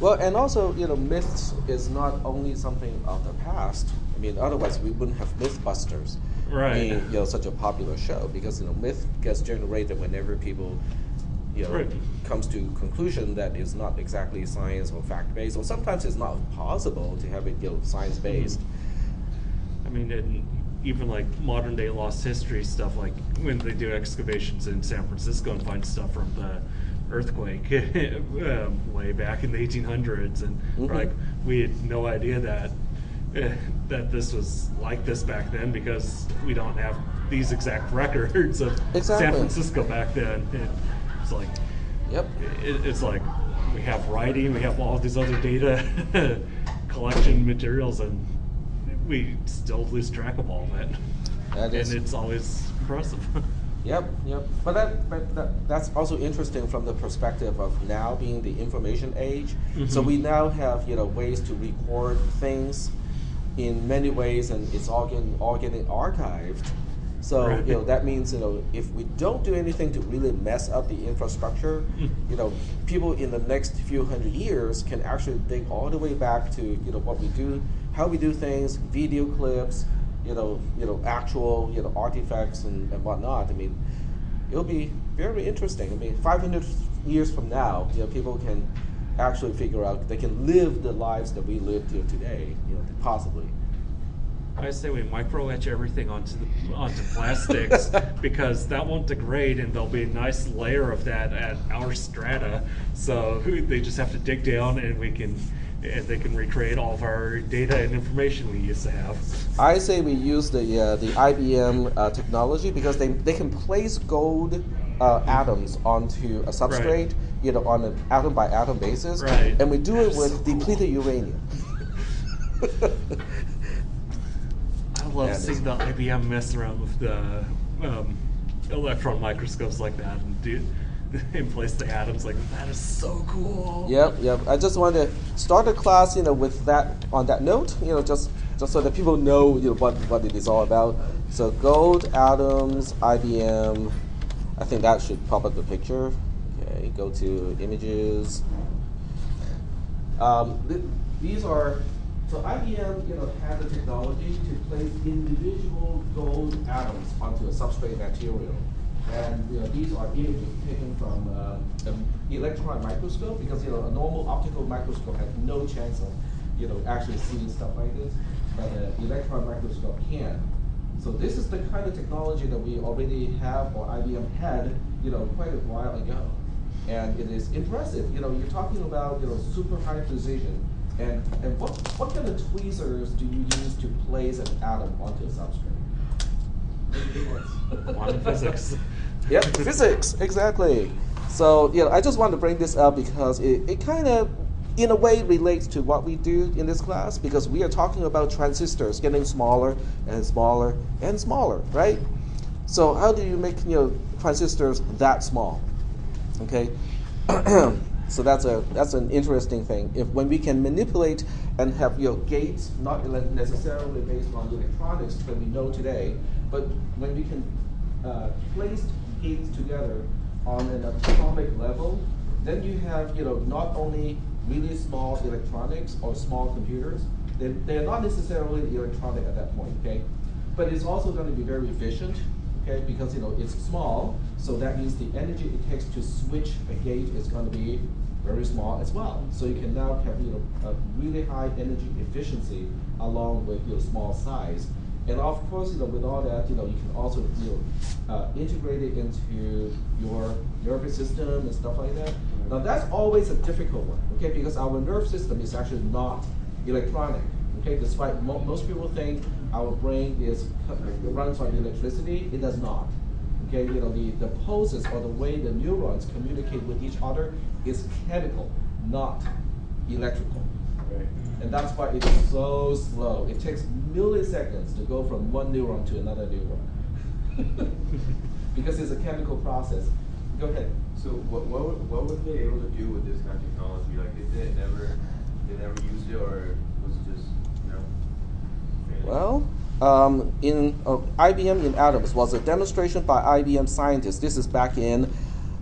Well, and also, myths is not only something of the past. I mean, otherwise we wouldn't have Mythbusters Right. being, such a popular show because, myth gets generated whenever people, Right. comes to conclusion that is not exactly science or fact based, or sometimes it's not possible to have it, science based. I mean, and even like modern day lost history stuff, like when they do excavations in San Francisco and find stuff from the earthquake way back in the 1800s, and we're like, we had no idea that this was like this back then because we don't have these exact records of Exactly. San Francisco back then. It's like, Yep. it's like we have writing, we have all these other data collection materials, and we still lose track of all of it. That is- and it's always impressive. Yep. That's also interesting from the perspective of now being the information age. So we now have ways to record things in many ways, and it's all getting archived. So Right. that means if we don't do anything to really mess up the infrastructure, people in the next few hundred years can actually dig all the way back to what we do, how we do things, video clips, actual artifacts and whatnot. I mean, it'll be very interesting. I mean, 500 years from now, people can actually figure out they can live the lives that we live here today, possibly. I say we micro etch everything onto plastics because that won't degrade, and there'll be a nice layer of that at our strata. So they just have to dig down, and they can recreate all of our data and information we used to have. I say we use the IBM technology because they can place gold atoms onto a substrate, on an atom by atom basis, Right. and we do it with depleted uranium. I love seeing the IBM mess around with the electron microscopes like that and place the atoms. Like, that is so cool. Yep. I just want to start the class, with that on that note, just so that people know, what it is all about. So gold atoms, IBM. I think that should pop up the picture. Okay, go to images. These are. So IBM, has the technology to place individual gold atoms onto a substrate material, and these are images taken from an electron microscope because a normal optical microscope has no chance of actually seeing stuff like this, but an electron microscope can. So this is the kind of technology that we already have, or IBM had, quite a while ago, and it is impressive. You're talking about super high precision. And what kind of tweezers do you use to place an atom onto a substrate? Quantum physics. Yep, physics, exactly. So I just want to bring this up because it kind of, in a way, relates to what we do in this class because we are talking about transistors getting smaller and smaller and smaller, right? So how do you make transistors that small? Okay. So that's an interesting thing. When we can manipulate and have gates not necessarily based on electronics that we know today, but when we can place gates together on an atomic level, then you have not only really small electronics or small computers. They're not necessarily electronic at that point, okay? But it's also going to be very efficient. Okay, because it's small, so that means the energy it takes to switch a gate is going to be very small as well. So you can now have a really high energy efficiency along with your small size, and of course with all that you can also integrate it into your nervous system and stuff like that. Now that's always a difficult one, okay, because our nerve system is actually not electronic. Okay, despite most people think our brain runs on electricity, it does not. Okay, the pulses or the way the neurons communicate with each other is chemical, not electrical. Right. And that's why it is so slow. It takes milliseconds to go from one neuron to another neuron. Because it's a chemical process. Go ahead. So what were they able to do with this kind of technology? Like they never used it, or was it just Well, IBM in atoms was a demonstration by IBM scientists. This is back in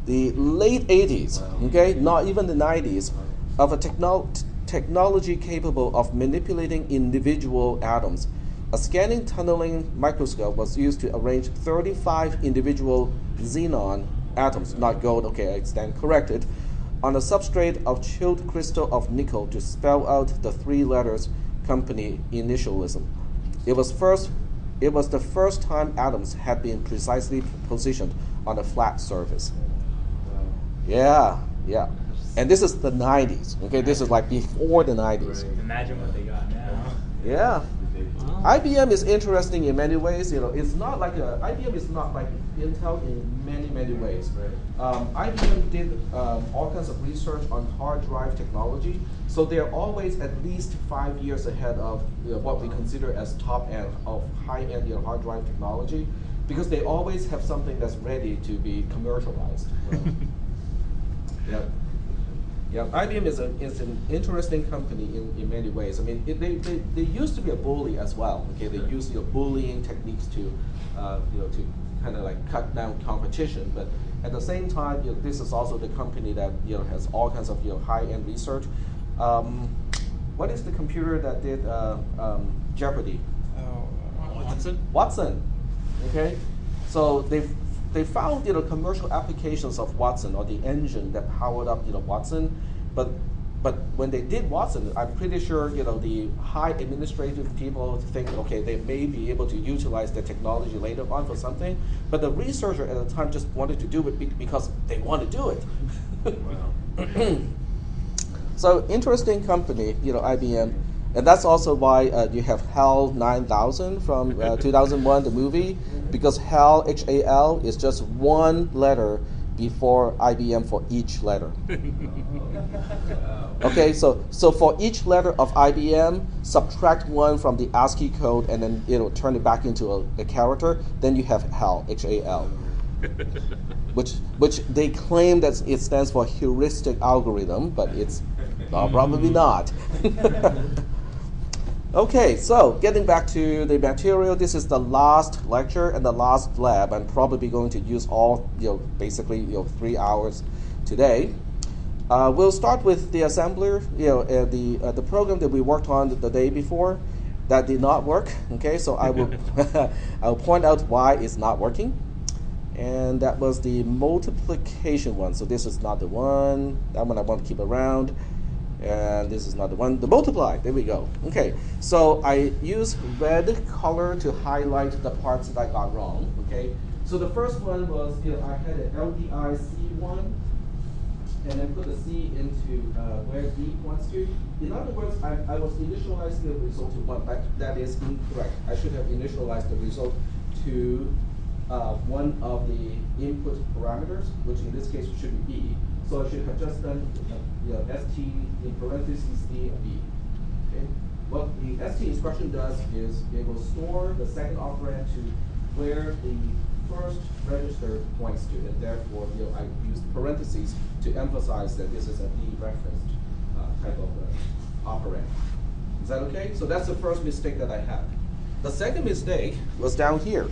the late 80s, okay, not even the 90s. of a technology capable of manipulating individual atoms. A scanning tunneling microscope was used to arrange 35 individual xenon atoms, not gold, okay, I stand corrected, on a substrate of chilled crystal of nickel to spell out the three letters company initialism. It was the first time atoms had been precisely positioned on a flat surface. Yeah. And this is the 90s, okay? This is like before the 90s. Imagine what they got now. Yeah. IBM is interesting in many ways. It's not like IBM is not like Intel in many ways. IBM did all kinds of research on hard drive technology, so they're always at least 5 years ahead of what we consider as top end of high end hard drive technology, because they always have something that's ready to be commercialized. Yep. Yeah, IBM is an interesting company in many ways. I mean, they used to be a bully as well. Okay, they used bullying techniques to to kind of like cut down competition. But at the same time, this is also the company that has all kinds of high-end research. What is the computer that did Jeopardy? Watson. Okay, so they found commercial applications of Watson, or the engine that powered up Watson, but when they did Watson, I'm pretty sure the high administrative people think, okay, they may be able to utilize the technology later on for something, but the researcher at the time just wanted to do it because they want to do it. Wow. So interesting company, IBM. And that's also why you have HAL 9000 from 2001, the movie, because HAL, H-A-L, is just one letter before IBM for each letter. Okay, so for each letter of IBM, subtract one from the ASCII code, and then turn it back into a character. Then you have HAL, H-A-L, which they claim that it stands for heuristic algorithm, but it's probably not. Okay, so getting back to the material, this is the last lecture and the last lab. I'm probably going to use all, basically, 3 hours today. We'll start with the assembler, the program that we worked on the day before that did not work. Okay, so I will I'll point out why it's not working, and that was the multiplication one. So this is not the one. That one I want to keep around. And this is not the one. The multiply, there we go. Okay, so I use red color to highlight the parts that I got wrong. Okay, so the first one was, I had an LDI C1, and then put the C into where D points to. In other words, I was initializing the result to 1, but that is incorrect. I should have initialized the result to one of the input parameters, which in this case should be B. So I should have just done ST in parentheses D and B. Okay. What the ST instruction does is it will store the second operand to where the first register points to, and therefore I use parentheses to emphasize that this is a dereferenced type of operand. Is that okay? So that's the first mistake that I had. The second mistake was down here.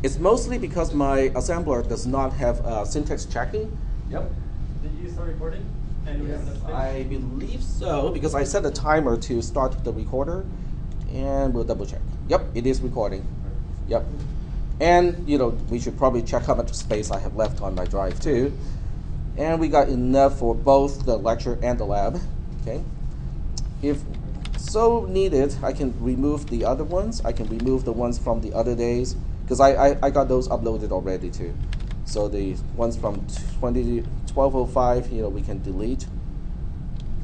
It's mostly because my assembler does not have syntax checking. Yep. Did you start recording? Yes, I believe so, because I set a timer to start the recorder, and we'll double check. Yep, it is recording. Yep. And we should probably check how much space I have left on my drive too. And we got enough for both the lecture and the lab. Okay. If so needed, I can remove the other ones. I can remove the ones from the other days, because I got those uploaded already too. So the ones from 1205, we can delete.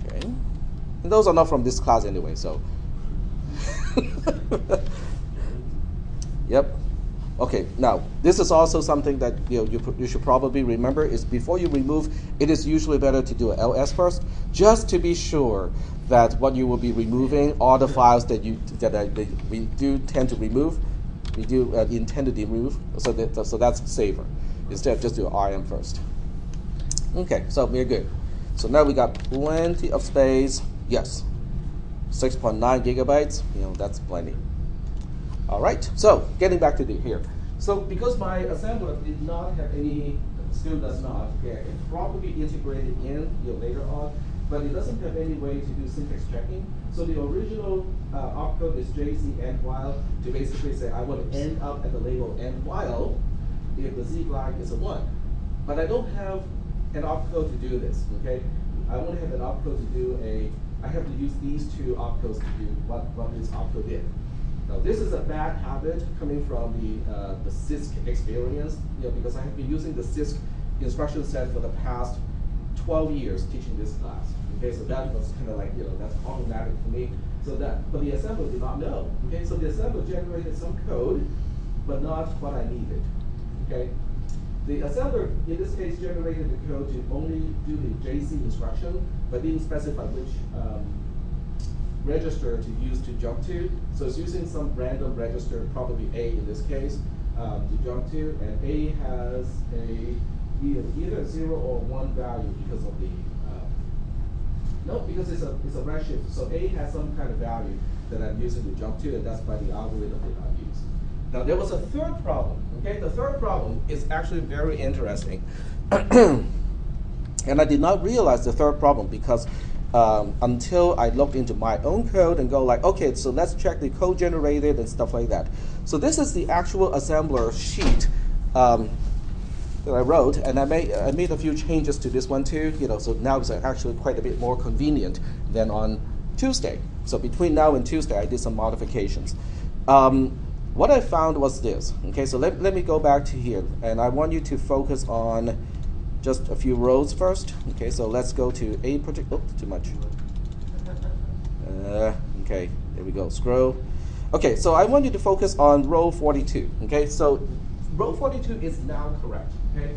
Okay. And those are not from this class anyway, so. Yep. Okay, now, this is also something that you should probably remember is before you remove, it is usually better to do an LS first, just to be sure that what you will be removing are the files that we do tend to remove, we do intend to remove, so that's safer. Instead, just do RM first. Okay, so we're good. So now we got plenty of space. Yes, 6.9 gigabytes. That's plenty. All right. So getting back to here. So because my assembler did not have any, still does not. Okay, it probably integrated in later on. but it doesn't have any way to do syntax checking. So the original opcode is JC end while to basically say I want to end up at the label end while if the Z flag is a 1. But I don't have an opcode to do this, okay? I only have an opcode to do I have to use these two opcodes to do what this opcode did. Now this is a bad habit coming from the cisp experience, because I have been using the cisp instruction set for the past 12 years teaching this class. Okay, so that was kind of like, that's problematic for me. But the assembler did not know. Okay, so the assembler generated some code, but not what I needed. Okay, the assembler in this case generated the code to only do the JC instruction, but didn't specify which register to use to jump to. So it's using some random register, probably A in this case, to jump to, and A has either a 0 or 1 value because of the no, because it's a redshift. So A has some kind of value that I'm using to jump to, and that's by the algorithm that I use. Now there was a third problem. Okay, the third problem is actually very interesting, and I did not realize the third problem because until I looked into my own code and go like, okay, so let's check the code generated and stuff like that. So this is the actual assembler sheet that I wrote, and I made a few changes to this one too. So now it's actually quite a bit more convenient than on Tuesday. So between now and Tuesday, I did some modifications. What I found was this. Okay, so let me go back to here, and I want you to focus on just a few rows first. Okay, so let's go to a particular. Oh, too much. Okay, there we go. Scroll. Okay, so I want you to focus on row 42. Okay, so row 42 is now correct. Okay,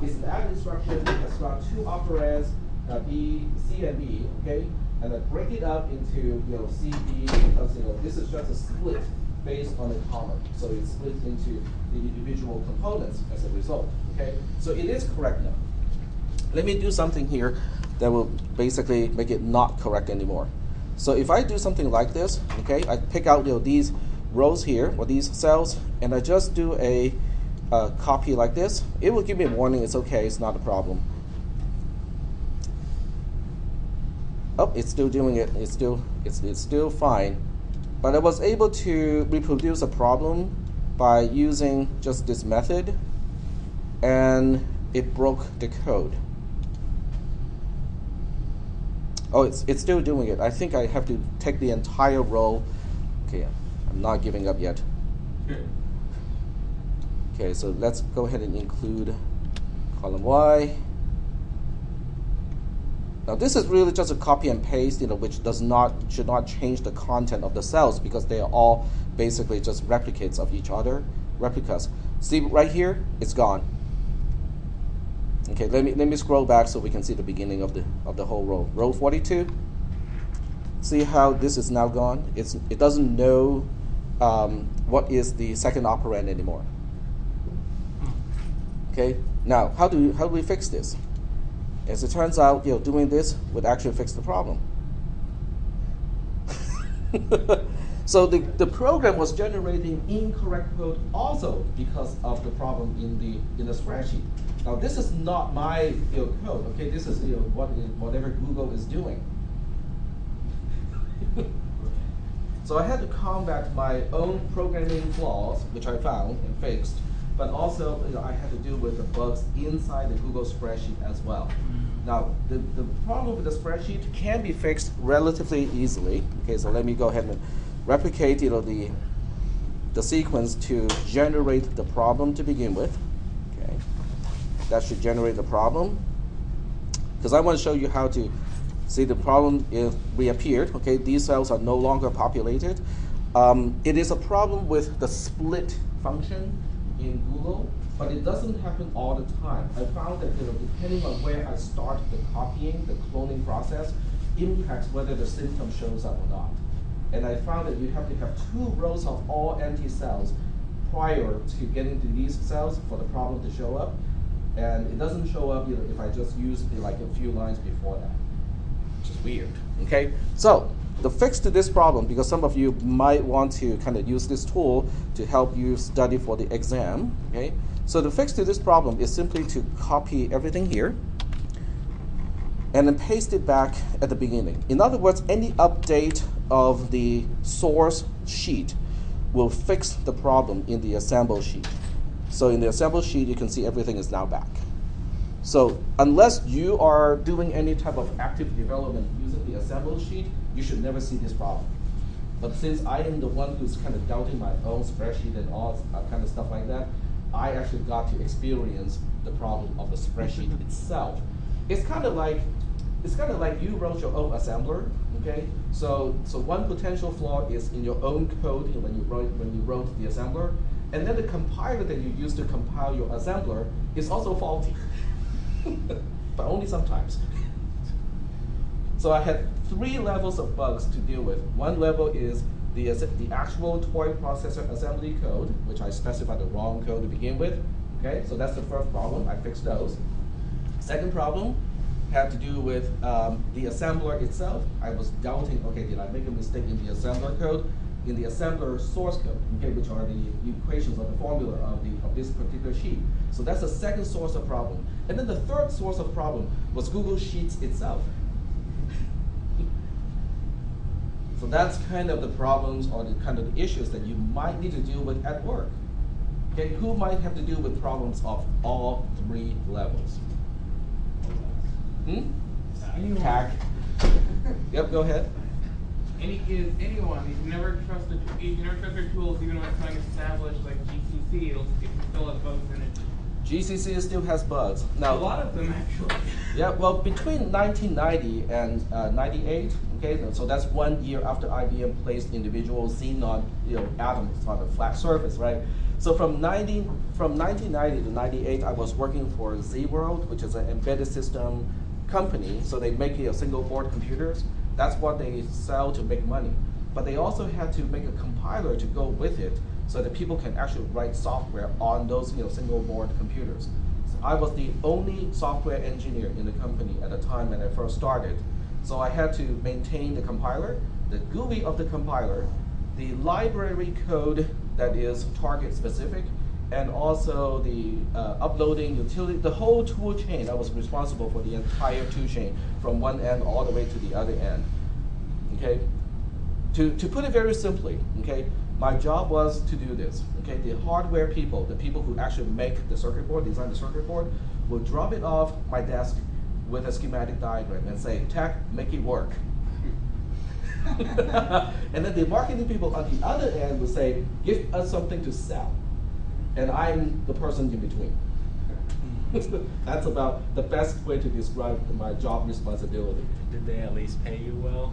it's an add instruction. It has got two operands, C and B. Okay, and I break it up into C, B, because this is just a split based on a comma. So it's split into the individual components as a result. Okay, so it is correct now. Let me do something here that will basically make it not correct anymore. So if I do something like this, okay, I pick out these rows here or these cells, and I just do a copy like this, it will give me a warning. It's okay. It's not a problem. Oh, it's still doing it. It's still fine. But I was able to reproduce a problem by using just this method, and it broke the code. Oh, it's still doing it. I think I have to take the entire row. Okay, I'm not giving up yet. Okay, so let's go ahead and include column Y. Now this is really just a copy and paste, which should not change the content of the cells because they are all basically just replicates of each other, replicas. See right here, it's gone. Okay, let me scroll back so we can see the beginning of the whole row. Row 42. See how this is now gone? It doesn't know what is the second operand anymore. Okay, now how do we fix this? As it turns out, doing this would actually fix the problem. So the program was generating incorrect code also because of the problem in the spreadsheet. Now this is not my code. Okay, this is whatever Google is doing. So I had to combat my own programming flaws, which I found and fixed. But also, I had to deal with the bugs inside the Google spreadsheet as well. Now, the problem with the spreadsheet can be fixed relatively easily. Okay, so let me go ahead and replicate, the sequence to generate the problem to begin with. Okay, that should generate the problem. Because I want to show you how to see the problem reappeared. Okay, these cells are no longer populated. It is a problem with the split function in Google, but it doesn't happen all the time. I found that depending on where I start the copying, the cloning process, impacts whether the symptom shows up or not. And I found that you have to have 2 rows of all empty cells prior to getting to these cells for the problem to show up. And it doesn't show up if I just use like a few lines before that, which is weird. Okay, so the fix to this problem, because some of you might want to kind of use this tool to help you study for the exam. Okay, so the fix to this problem is simply to copy everything here. and then paste it back at the beginning. In other words, any update of the source sheet will fix the problem in the assemble sheet. So in the assemble sheet, you can see everything is now back. So unless you are doing any type of active development using the assemble sheet, you should never see this problem. But since I am the one who's kind of doubting my own spreadsheet and all kind of stuff like that, I actually got to experience the problem of the spreadsheet itself. It's kind of like you wrote your own assembler, okay? So one potential flaw is in your own code when you wrote the assembler, and then the compiler that you use to compile your assembler is also faulty, but only sometimes. So I had 3 levels of bugs to deal with. One level is the actual toy processor assembly code, which I specified the wrong code to begin with. Okay, so that's the first problem. I fixed those. Second problem had to do with the assembler itself. I was doubting, okay, did I make a mistake in the assembler code? In the assembler source code, okay, which are the equations or the formula of this particular sheet. So that's the second source of problem. And then the third source of problem was Google Sheets itself. So that's kind of the problems or the kind of the issues that you might need to deal with at work. Okay, who might have to deal with problems of all 3 levels? TAC. Yep, go ahead. Anyone, you can never trust their tools, even when it's something established like GCC, it can still have bugs in it. GCC still has bugs. Now, A lot of them actually. yeah, well, between 1990 and 98, okay, so that's 1 year after IBM placed individual xenon, atoms on a flat surface, right? So from 1990 to 98, I was working for Z-World, which is an embedded system company. So they make single board computers. That's what they sell to make money. But they also had to make a compiler to go with it so that people can actually write software on those single board computers. So I was the only software engineer in the company at the time when I first started. So I had to maintain the compiler, the GUI of the compiler, the library code that is target specific, and also the uploading utility, the whole tool chain. I was responsible for the entire tool chain from one end all the way to the other end. Okay, to put it very simply, okay, my job was to do this. Okay, the hardware people, the people who actually make the circuit board, design the circuit board, will drop it off my desk with a schematic diagram and say, "Tech, make it work." And then the marketing people on the other end will say, "Give us something to sell." And I'm the person in between. That's about the best way to describe my job responsibility. Did they at least pay you well?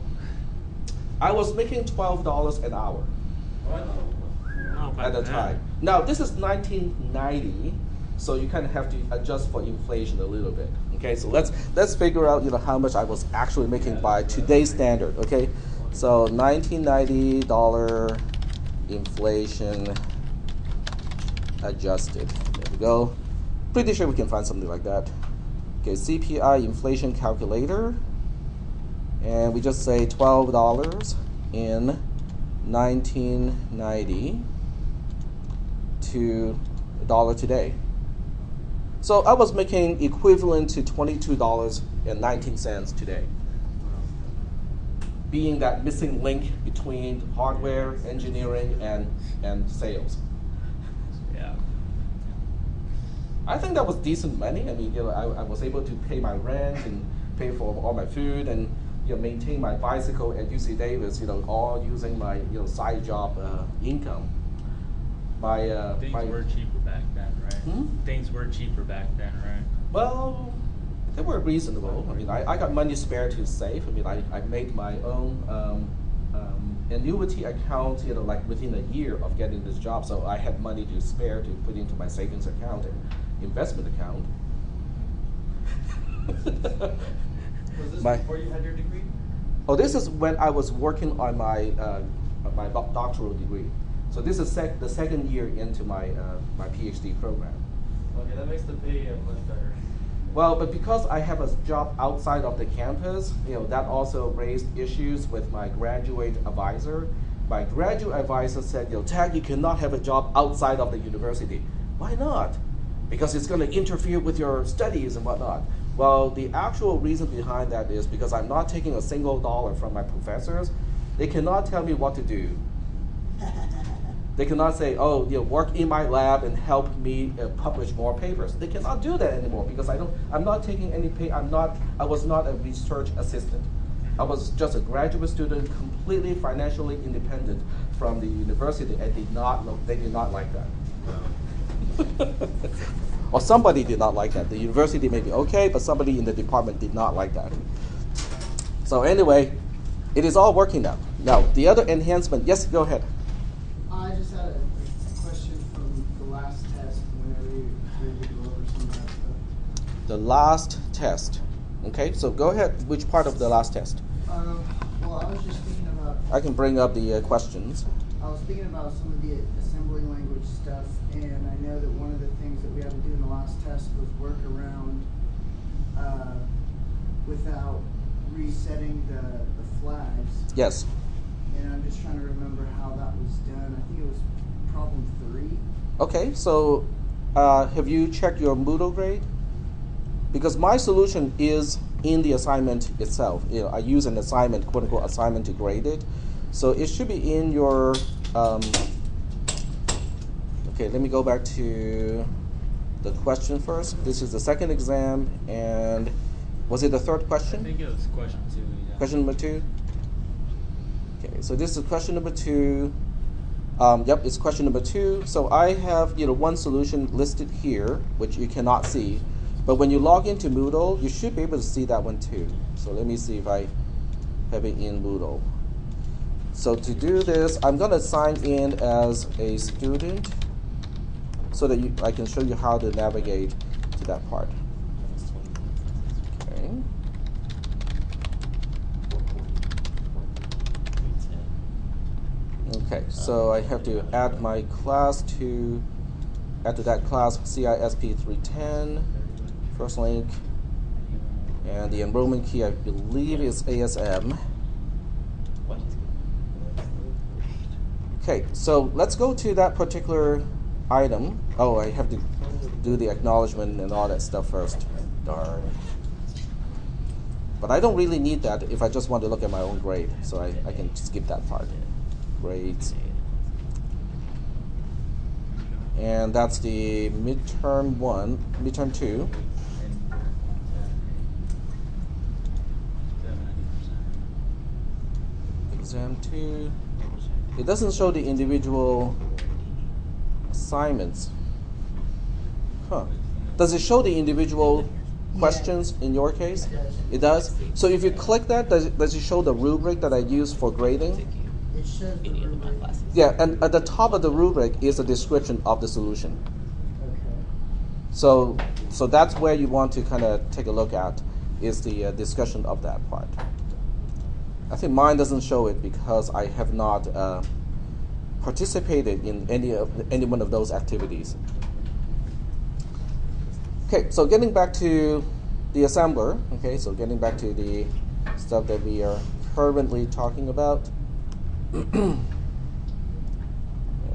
I was making $12 an hour at the time. Now, this is 1990, so you kind of have to adjust for inflation a little bit. Okay, so let's figure out how much I was actually making by today's standard. Okay, so $1990 inflation adjusted. There we go. Pretty sure we can find something like that. Okay, CPI inflation calculator, and we just say $12 in 1990 to $1 today. So I was making equivalent to $22.19 today, being that missing link between hardware, engineering, and sales. Yeah. I think that was decent money. I mean, I was able to pay my rent and pay for all my food and maintain my bicycle at UC Davis. All using my side job income. Things were cheaper back then, right? Things were cheaper back then, right? Well, they were reasonable. I mean, I got money spare to save. I mean, I made my own annuity account, like within a year of getting this job. So I had money to spare to put into my savings account and investment account. Was this before you had your degree? Oh, this is when I was working on my doctoral degree. So this is the second year into my my PhD program. Okay, that makes the pay much better. Well, but because I have a job outside of the campus, that also raised issues with my graduate advisor. My graduate advisor said, Tag, you cannot have a job outside of the university. Why not? Because it's going to interfere with your studies and whatnot. Well, the actual reason behind that is because I'm not taking a single dollar from my professors. They cannot tell me what to do. They cannot say, oh, work in my lab and help me publish more papers. They cannot do that anymore because I'm not taking any pay. I was not a research assistant. I was just a graduate student, completely financially independent from the university, and they did not like that. Or somebody did not like that. The university may be okay, but somebody in the department did not like that. So anyway, it is all working now. Now, the other enhancement, yes, go ahead. I just had a question from the last test whenever you were to go over some of that stuff. The last test. Okay, so go ahead. Which part of the last test? Well, I was just thinking about... I can bring up the questions. I was thinking about some of the assembly language stuff, and I know that one of the things that we had to do in the last test was work around without resetting the flags. Yes. And I'm just trying to remember how that was done. I think it was problem 3. Okay, so have you checked your Moodle grade? Because my solution is in the assignment itself. I use an assignment, quote unquote, assignment to grade it. So it should be in your, okay, let me go back to the question first. This is the second exam, and was it the third question? I think it was question 2. Yeah. Question number 2? Okay, so this is question number 2. Yep, it's question number 2. So I have one solution listed here, which you cannot see. But when you log into Moodle, you should be able to see that one too. So let me see if I have it in Moodle. So to do this, I'm going to sign in as a student so that I can show you how to navigate to that part. Okay. Okay, so I have to add my class add to that class cisp310. First link, and the enrollment key I believe is ASM. Okay, so let's go to that particular item. Oh, I have to do the acknowledgement and all that stuff first. Darn. But I don't really need that if I just want to look at my own grade, so I can skip that part. Grades. And that's the midterm 2. Exam 2. It doesn't show the individual assignments. Huh. Does it show the individual questions in your case? It does? So if you click that, does it show the rubric that I use for grading? It shows the rubric. Yeah, and at the top of the rubric is a description of the solution. Okay. So that's where you want to kind of take a look at, is the discussion of that part. I think mine doesn't show it because I have not participated in any one of those activities. Okay, so getting back to the assembler. Okay, so getting back to the stuff that we are currently talking about.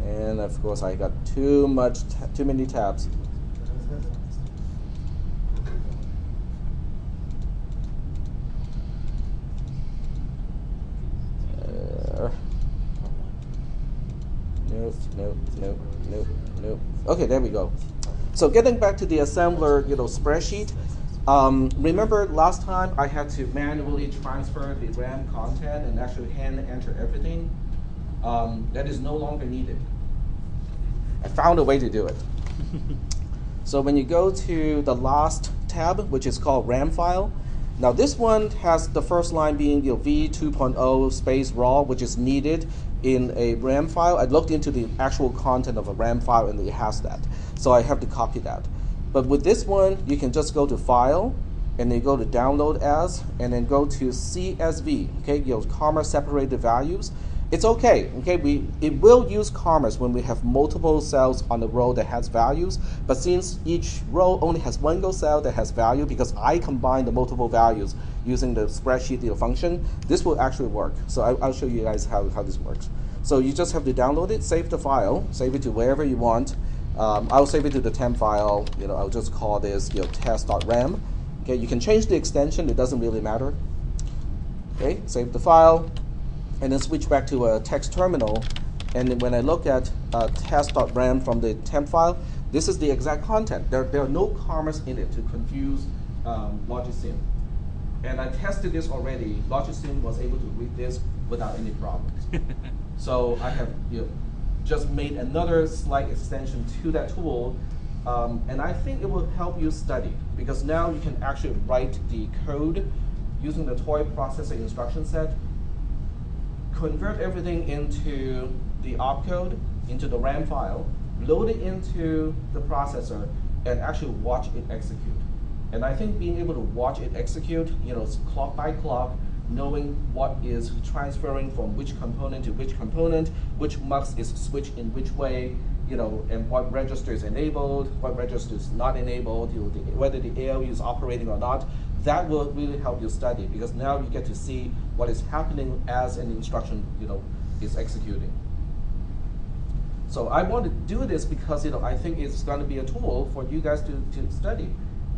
And of course, I got too many tabs. Nope. Okay, there we go. So getting back to the assembler, spreadsheet. Remember last time I had to manually transfer the RAM content and actually hand enter everything? That is no longer needed. I found a way to do it. So when you go to the last tab, which is called RAM file, now this one has the first line being v2.0 space raw, which is needed in a RAM file. I looked into the actual content of a RAM file and it has that. So I have to copy that. But with this one, you can just go to File, and then go to Download As, and then go to CSV, okay, comma separated values. It's okay, it will use commas when we have multiple cells on the row that has values, but since each row only has one cell that has value, because I combine the multiple values using the spreadsheet function, this will actually work. So I'll show you guys how this works. So you just have to download it, save the file, save it to wherever you want. I'll save it to the temp file. I'll just call this test.ram. Okay, you can change the extension, it doesn't really matter. Okay, save the file, and then switch back to a text terminal. And then when I look at test.ram from the temp file, this is the exact content. There are no commas in it to confuse Logisim. And I tested this already. Logisim was able to read this without any problems. So I have just made another slight extension to that tool, and I think it will help you study, because now you can actually write the code using the toy processor instruction set, convert everything into the opcode, into the RAM file, load it into the processor, and actually watch it execute. And I think being able to watch it execute, clock by clock, knowing what is transferring from which component to which component, which mux is switched in which way, and what register is enabled, what register is not enabled, whether the ALU is operating or not, that will really help you study, because now you get to see what is happening as an instruction, is executing. So I want to do this because, I think it's going to be a tool for you guys to study,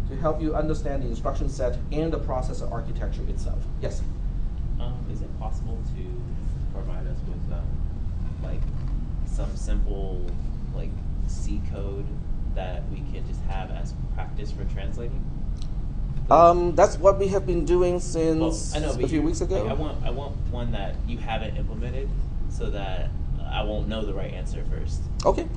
to help you understand the instruction set and the processor architecture itself. Yes? Is it possible to provide us with some simple C code that we can just have as practice for translating? That's what we have been doing since a few weeks ago. I want one that you haven't implemented, so that I won't know the right answer first. Okay.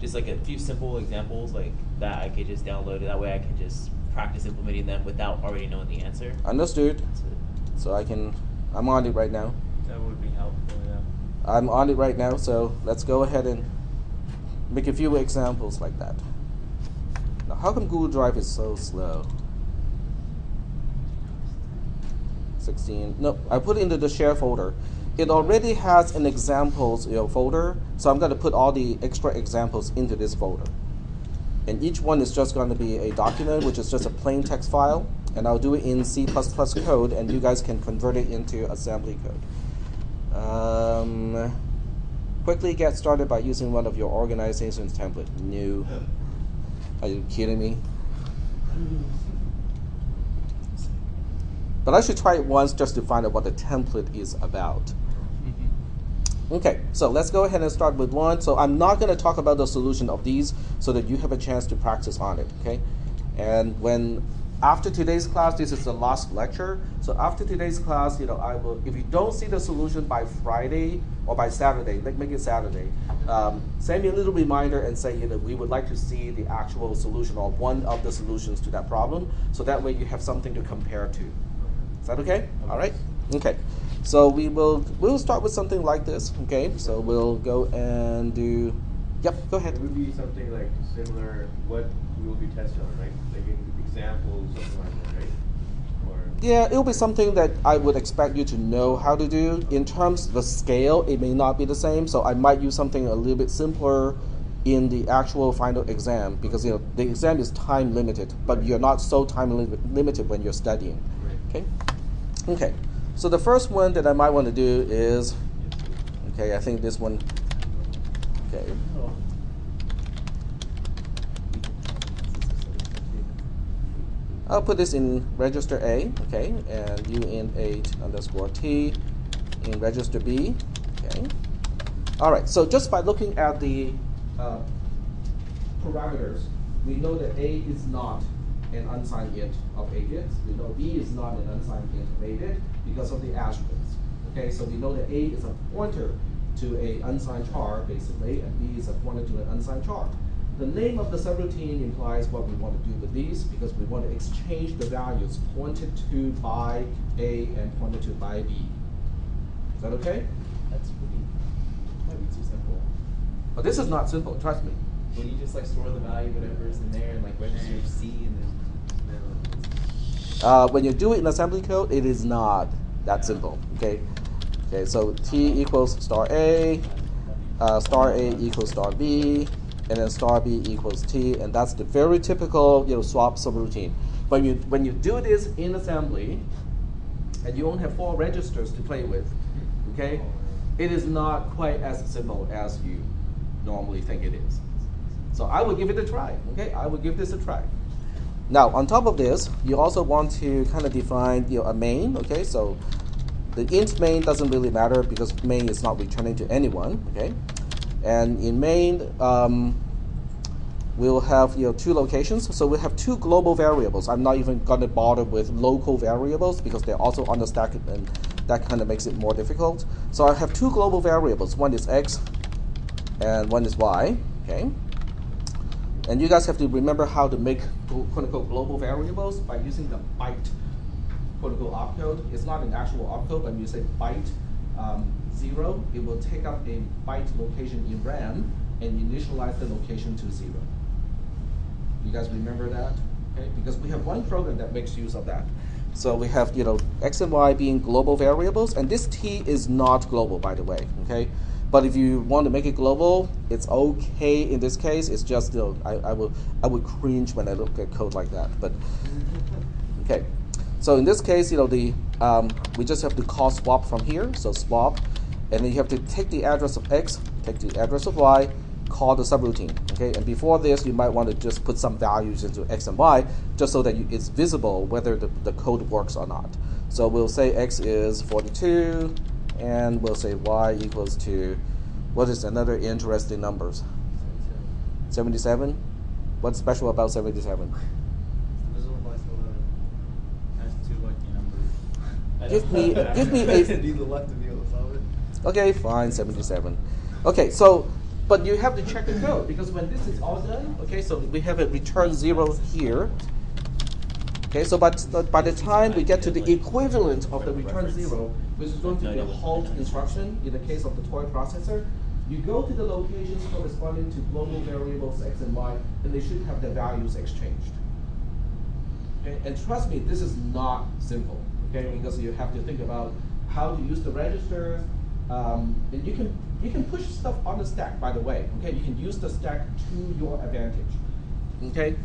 Just a few simple examples that I could just download. That way I can just practice implementing them without already knowing the answer. Understood. So I'm on it right now. That would be helpful, yeah. I'm on it right now, so let's go ahead and make a few examples like that. Now, how come Google Drive is so slow? 16, no, I put it into the share folder. It already has an examples folder, so I'm going to put all the extra examples into this folder. And each one is just going to be a document, which is just a plain text file, and I'll do it in C++ code, and you guys can convert it into assembly code. Quickly get started by using one of your organization's template. No. Are you kidding me? But I should try it once just to find out what the template is about. Okay, so let's go ahead and start with one. So I'm not going to talk about the solution of these so that you have a chance to practice on it, okay? And after today's class, this is the last lecture. So after today's class, I will, if you don't see the solution by Friday or by Saturday, make it Saturday, send me a little reminder and say, we would like to see the actual solution or one of the solutions to that problem. So that way you have something to compare to. Is that okay? All right? Okay. So we'll start with something like this, okay? So we'll go and do, yep, go ahead. It would be something like similar, what we will be testing on, right? Like examples, something like that, right? Or yeah, it'll be something that I would expect you to know how to do. In terms of the scale, it may not be the same, so I might use something a little bit simpler in the actual final exam, because the exam is time limited, but you're not so time limited when you're studying. Okay? Okay. So the first one that I might want to do is, okay, I think this one, okay. I'll put this in register A, okay, and uint8_t in register B, okay. All right, so just by looking at the parameters, we know that A is not an unsigned int of 8 bits. We know B is not an unsigned int of 8 bits because of the asterisks. Okay, so we know that A is a pointer to a unsigned char, basically, and B is a pointer to an unsigned char. The name of the subroutine implies what we want to do with these, because we want to exchange the values pointed to by A and pointed to by B. Is that okay? Might be too simple. But this is not simple, trust me. When you just store the value, whatever is in there, and register C and then. When you do it in assembly code, it is not that simple. Okay. Okay. So T equals star A equals star B, and then star B equals T, and that's the very typical swap subroutine. But when you do this in assembly, and you only have 4 registers to play with, okay, it is not quite as simple as you normally think it is. So I will give it a try. Okay, I will give this a try. Now, on top of this, you also want to kind of define a main. Okay, so the int main doesn't really matter because main is not returning to anyone. Okay, and in main, we'll have two locations. So we have two global variables. I'm not even going to bother with local variables because they're also on the stack, and that kind of makes it more difficult. So I have two global variables. One is x, and one is y. Okay. And you guys have to remember how to make quote-unquote global variables by using the byte quote-unquote opcode. It's not an actual opcode, but when you say byte 0, it will take up a byte location in RAM and initialize the location to 0. You guys remember that? Okay, because we have one program that makes use of that. So we have x and y being global variables, and this t is not global, by the way. Okay. But if you want to make it global, it's okay in this case. It's just I would cringe when I look at code like that. But okay, so in this case, we just have to call swap from here. So swap, and then you have to take the address of x, take the address of y, call the subroutine. Okay, and before this, you might want to just put some values into x and y, just so that it's visible whether the code works or not. So we'll say x is 42. And we'll say y equals to, what is another interesting numbers? 77? What's special about 77? Divisible by 11 has two lucky numbers. Give me a. Need the left to be able to solve it. Okay, fine, 77. Okay, so, but you have to check the code because when this is all done, okay, so we have a return 0 here. Okay, so by the time we get to the equivalent of the return 0, which is going to be a halt instruction in the case of the toy processor, you go to the locations corresponding to global variables x and y, and they should have their values exchanged. Okay, and trust me, this is not simple. Okay, because you have to think about how to use the registers, and you can push stuff on the stack. By the way, okay, you can use the stack to your advantage. Okay.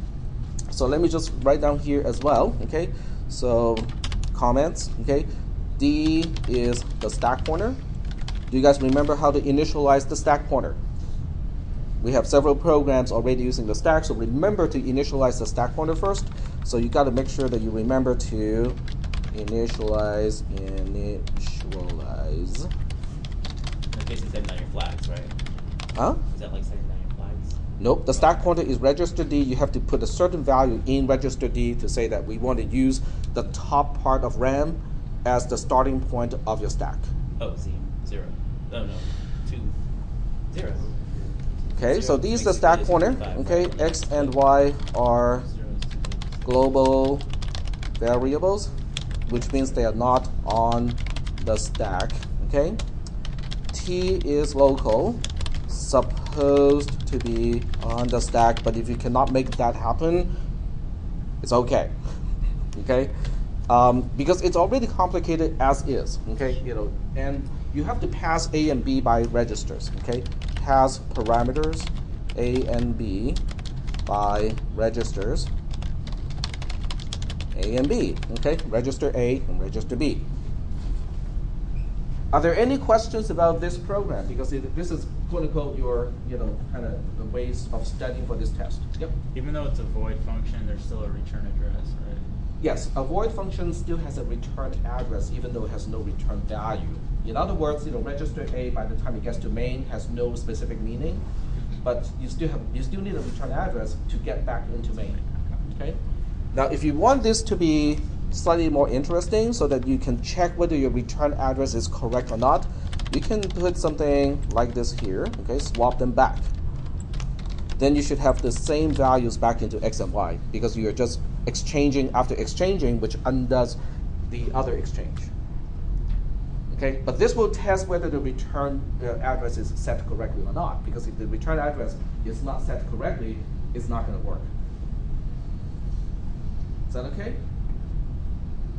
So let me just write down here as well, okay? So comments, okay? D is the stack pointer. Do you guys remember how to initialize the stack pointer? We have several programs already using the stack, so remember to initialize the stack pointer first. So you got to make sure that you remember to initialize. In case it's setting down your flags, right? Huh? Is that like setting down your flags? Nope, the stack pointer is register D. You have to put a certain value in register D to say that we want to use the top part of RAM as the starting point of your stack. Oh, Z, 0. Oh, no, 2 zeros. Okay, so these are the stack pointer. Okay, x and y are global variables, which means they are not on the stack. Okay, T is local, supposed to be on the stack, but if you cannot make that happen, it's okay. Okay, because it's already complicated as is. Okay, and you have to pass A and B by registers. Okay, pass parameters A and B by registers A and B. Okay, register A and register B. Are there any questions about this program? Because this is quote unquote your kind of the ways of studying for this test. Yep. Even though it's a void function, there's still a return address, right? Yes, a void function still has a return address even though it has no return value. In other words, register A by the time it gets to main has no specific meaning, but you still need a return address to get back into main. Okay. Now, if you want this to be slightly more interesting so that you can check whether your return address is correct or not, you can put something like this here, okay, swap them back. Then you should have the same values back into x and y because you're just exchanging after exchanging, which undoes the other exchange. Okay, but this will test whether the return address is set correctly or not, because if the return address is not set correctly, it's not going to work. Is that okay?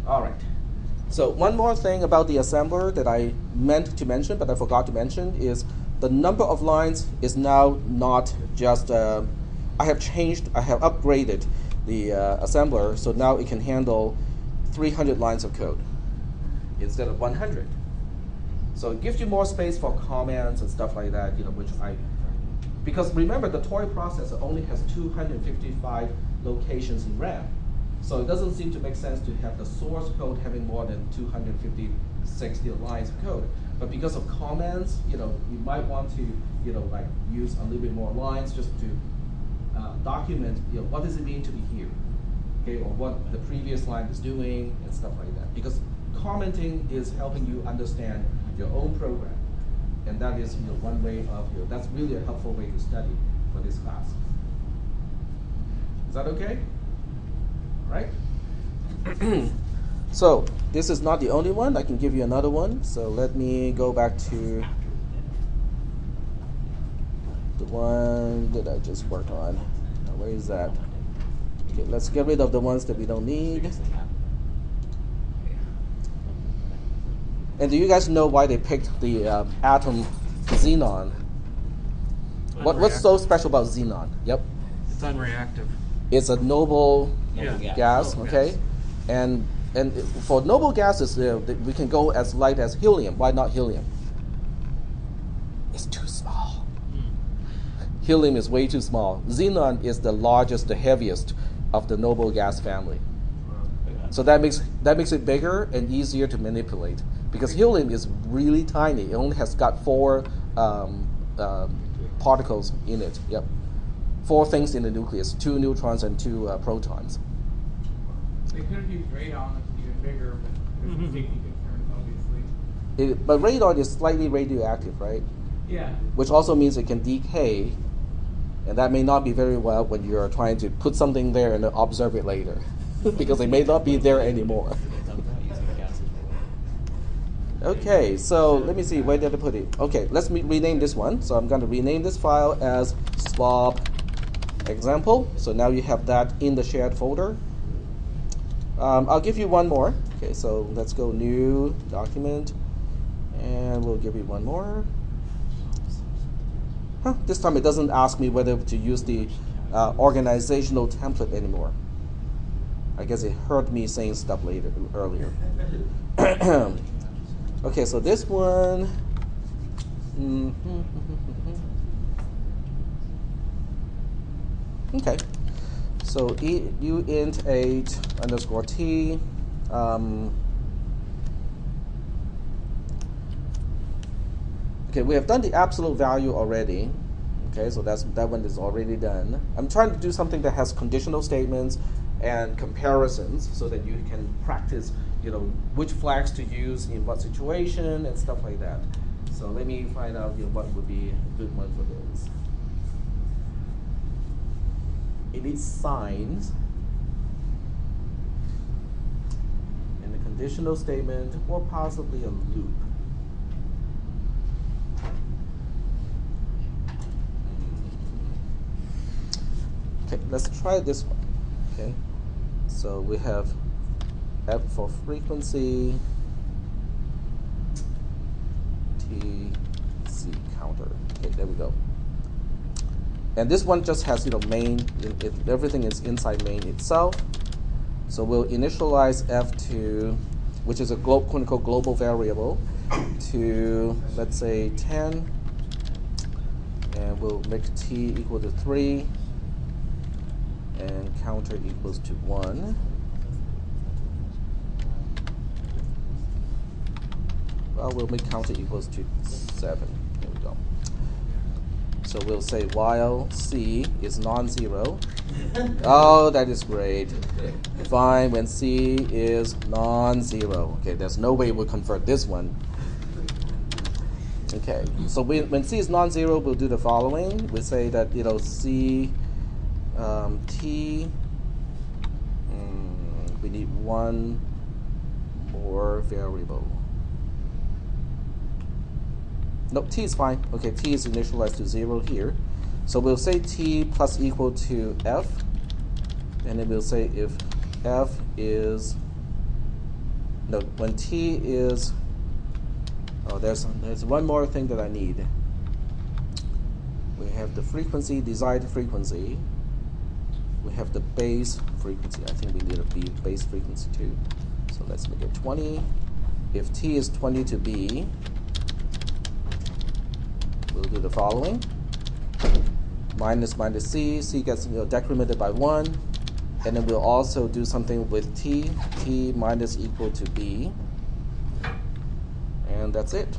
All right. So one more thing about the assembler that I meant to mention, but I forgot to mention, is the number of lines is now not just, I have upgraded the assembler, so now it can handle 300 lines of code instead of 100. So it gives you more space for comments and stuff like that, because remember the toy processor only has 255 locations in RAM. So it doesn't seem to make sense to have the source code having more than 260 lines of code. But because of comments, you might want to, like use a little bit more lines just to document, what does it mean to be here, okay, or what the previous line is doing and stuff like that. Because commenting is helping you understand your own program, and that is, one way of, that's really a helpful way to study for this class. Is that okay? All right. So this is not the only one. I can give you another one. So let me go back to the one that I just worked on. Now, where is that? Okay, let's get rid of the ones that we don't need. And do you guys know why they picked the atom xenon? What's so special about xenon? Yep. It's unreactive. It's a noble Yeah. gas, Noble okay? gas. And for noble gases, we can go as light as helium. Why not helium? It's too small. Helium is way too small. Xenon is the largest, the heaviest of the noble gas family. So that makes it bigger and easier to manipulate, because helium is really tiny. It only has got 4 particles in it. Yep, 4 things in the nucleus: 2 neutrons and 2 protons. They could have used radon that's even bigger, but there's safety concerns, obviously. But radon is slightly radioactive, right? Yeah. Which also means it can decay, and that may not be very well when you're trying to put something there and then observe it later, because it may not be there anymore. Okay, so let me see, where did I put it? Okay, let's rename this one. So I'm going to rename this file as swap example. So now you have that in the shared folder. I'll give you one more. Okay, so let's go new document, and we'll give you one more. This time it doesn't ask me whether to use the organizational template anymore. I guess it heard me saying stuff earlier. Okay, so this one. Okay. So uint 8 underscore t. Okay, we have done the absolute value already. Okay, so that one is already done. I'm trying to do something that has conditional statements and comparisons, so that you can practice, which flags to use in what situation and stuff like that. So let me find out, what would be a good one for this. It needs signs, and a conditional statement, or possibly a loop. Okay, let's try this one. Okay, so we have F for frequency, T, C counter. Okay, there we go. And this one just has, main, everything is inside main itself. So we'll initialize F to, which is a quote-unquote global variable, to, let's say, 10. And we'll make T equal to 3. And counter equals to 1. Well, we'll make counter equals to 7. There we go. So we'll say while C is non-zero. Oh, that is great. Fine when C is non-zero. Okay, there's no way we'll convert this one. Okay, so when C is non-zero, we'll do the following. We say that, C, T, we need one more variable. No, T is fine. Okay, T is initialized to 0 here. So we'll say T plus equal to F, and then we'll say if F is, no, when T is, oh, there's one more thing that I need. We have the frequency, desired frequency. We have the base frequency. I think we need a base frequency too. So let's make it 20. If T is 20 to B, we'll do the following. Minus C gets decremented by 1. And then we'll also do something with t minus equal to b. And that's it.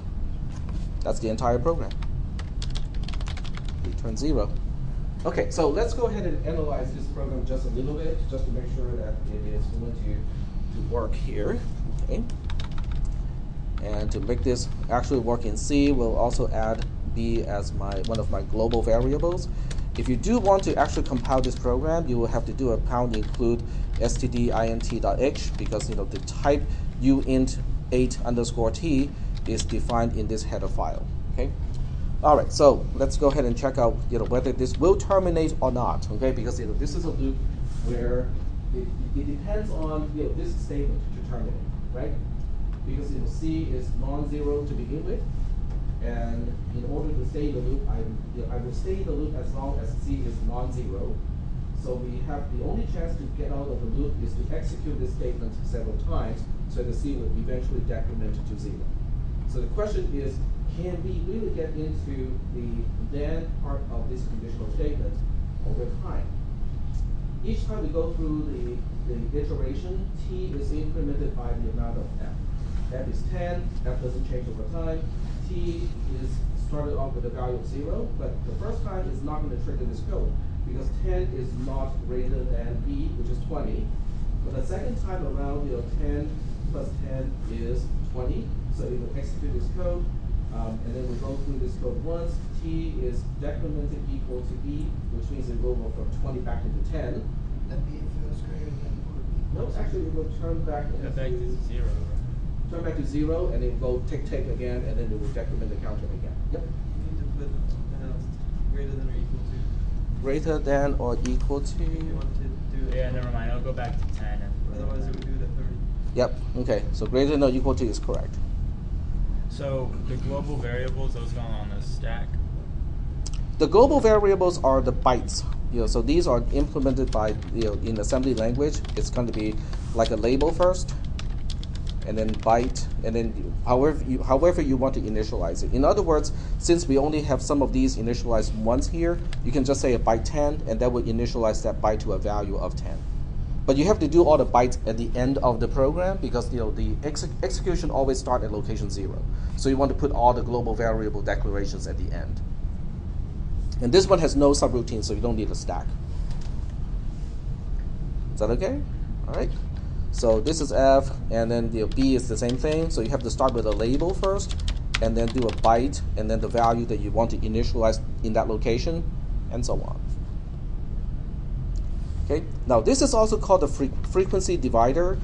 That's the entire program. Return 0. Okay, so let's go ahead and analyze this program just a little bit, just to make sure that it is going to work here. Okay. And to make this actually work in C, we'll also add b as one of my global variables. If you do want to actually compile this program, you will have to do a pound include stdint.h, because the type uint8_t is defined in this header file. Okay. All right. So let's go ahead and check out whether this will terminate or not. Okay, because this is a loop where it depends on this statement to terminate, right? Because C is non-zero to begin with, and in order to stay in the loop, I will stay in the loop as long as C is non-zero. So we have the only chance to get out of the loop is to execute this statement several times, so the C will eventually decrement to 0. So the question is, can we really get into the then part of this conditional statement over time? Each time we go through the iteration, t is incremented by the amount of f. F is 10, f doesn't change over time. T is started off with a value of 0, but the first time is not going to trigger this code because 10 is not greater than b, which is 20. But the second time around, 10 plus 10 is 20, so it will execute this code. And then we go through this code once. T is decremented equal to b, which means it will go from 20 back into 10. That be if it was greater than or equal. No, actually it will turn back That back to 0. Turn back to 0, and then go tick again, and then it will decrement the counter again. Yep. You need to put greater than or equal to. Greater than or equal If you to. want to do it. Yeah, never mind. I'll go back to 10. Otherwise, it would do it at 30. Yep. Okay. So greater than or equal to is correct. So the global variables, those go on the stack. The global variables are the bytes. So these are implemented by in assembly language. It's going to be like a label first, and then byte, and then however you want to initialize it. In other words, since we only have some of these initialized once here, you can just say a byte 10, and that will initialize that byte to a value of 10. But you have to do all the bytes at the end of the program because the execution always starts at location 0. So you want to put all the global variable declarations at the end. And this one has no subroutine, so you don't need a stack. Is that okay? All right. So this is F, and then the B is the same thing. So you have to start with a label first, and then do a byte, and then the value that you want to initialize in that location, and so on. Okay. Now this is also called a frequency divider.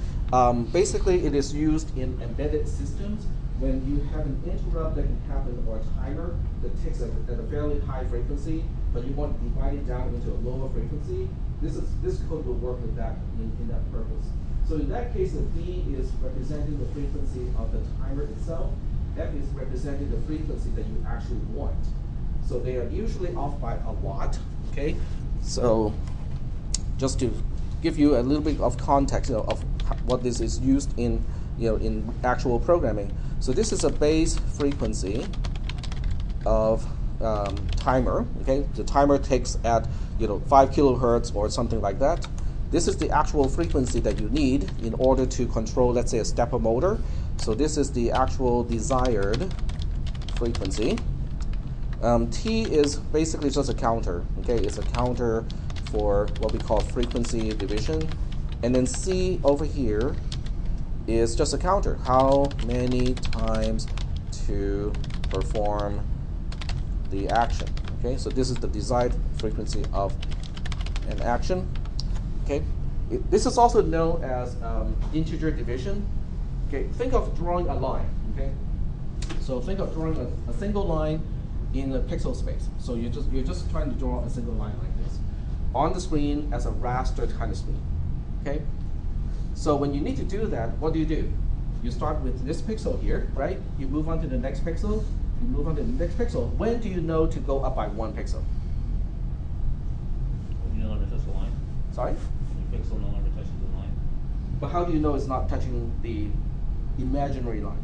Basically, it is used in embedded systems when you have an interrupt that can happen or a timer that ticks at a fairly high frequency, but you want to divide it down into a lower frequency. This code will work with that in that purpose. So in that case, the D is representing the frequency of the timer itself. F is representing the frequency that you actually want. So they are usually off by a watt. Okay, so just to give you a little bit of context of what this is used in in actual programming. So this is a base frequency of timer. Okay, the timer takes at 5 kilohertz or something like that. This is the actual frequency that you need in order to control, let's say, a stepper motor. So this is the actual desired frequency. T is basically just a counter. Okay, it's a counter for what we call frequency division. And then C over here is just a counter. How many times to perform the action. Okay, so this is the desired frequency of an action. Okay, this is also known as integer division. Okay, think of drawing a line. Okay, so think of drawing a single line in a pixel space. So you're just trying to draw a single line like this on the screen as a raster kind of screen. Okay, so when you need to do that, what do? You start with this pixel here, right? You move on to the next pixel. You move on to the next pixel. When do you know to go up by 1 pixel? When you no longer touch the line. Sorry? When your pixel no longer touches the line. But how do you know it's not touching the imaginary line?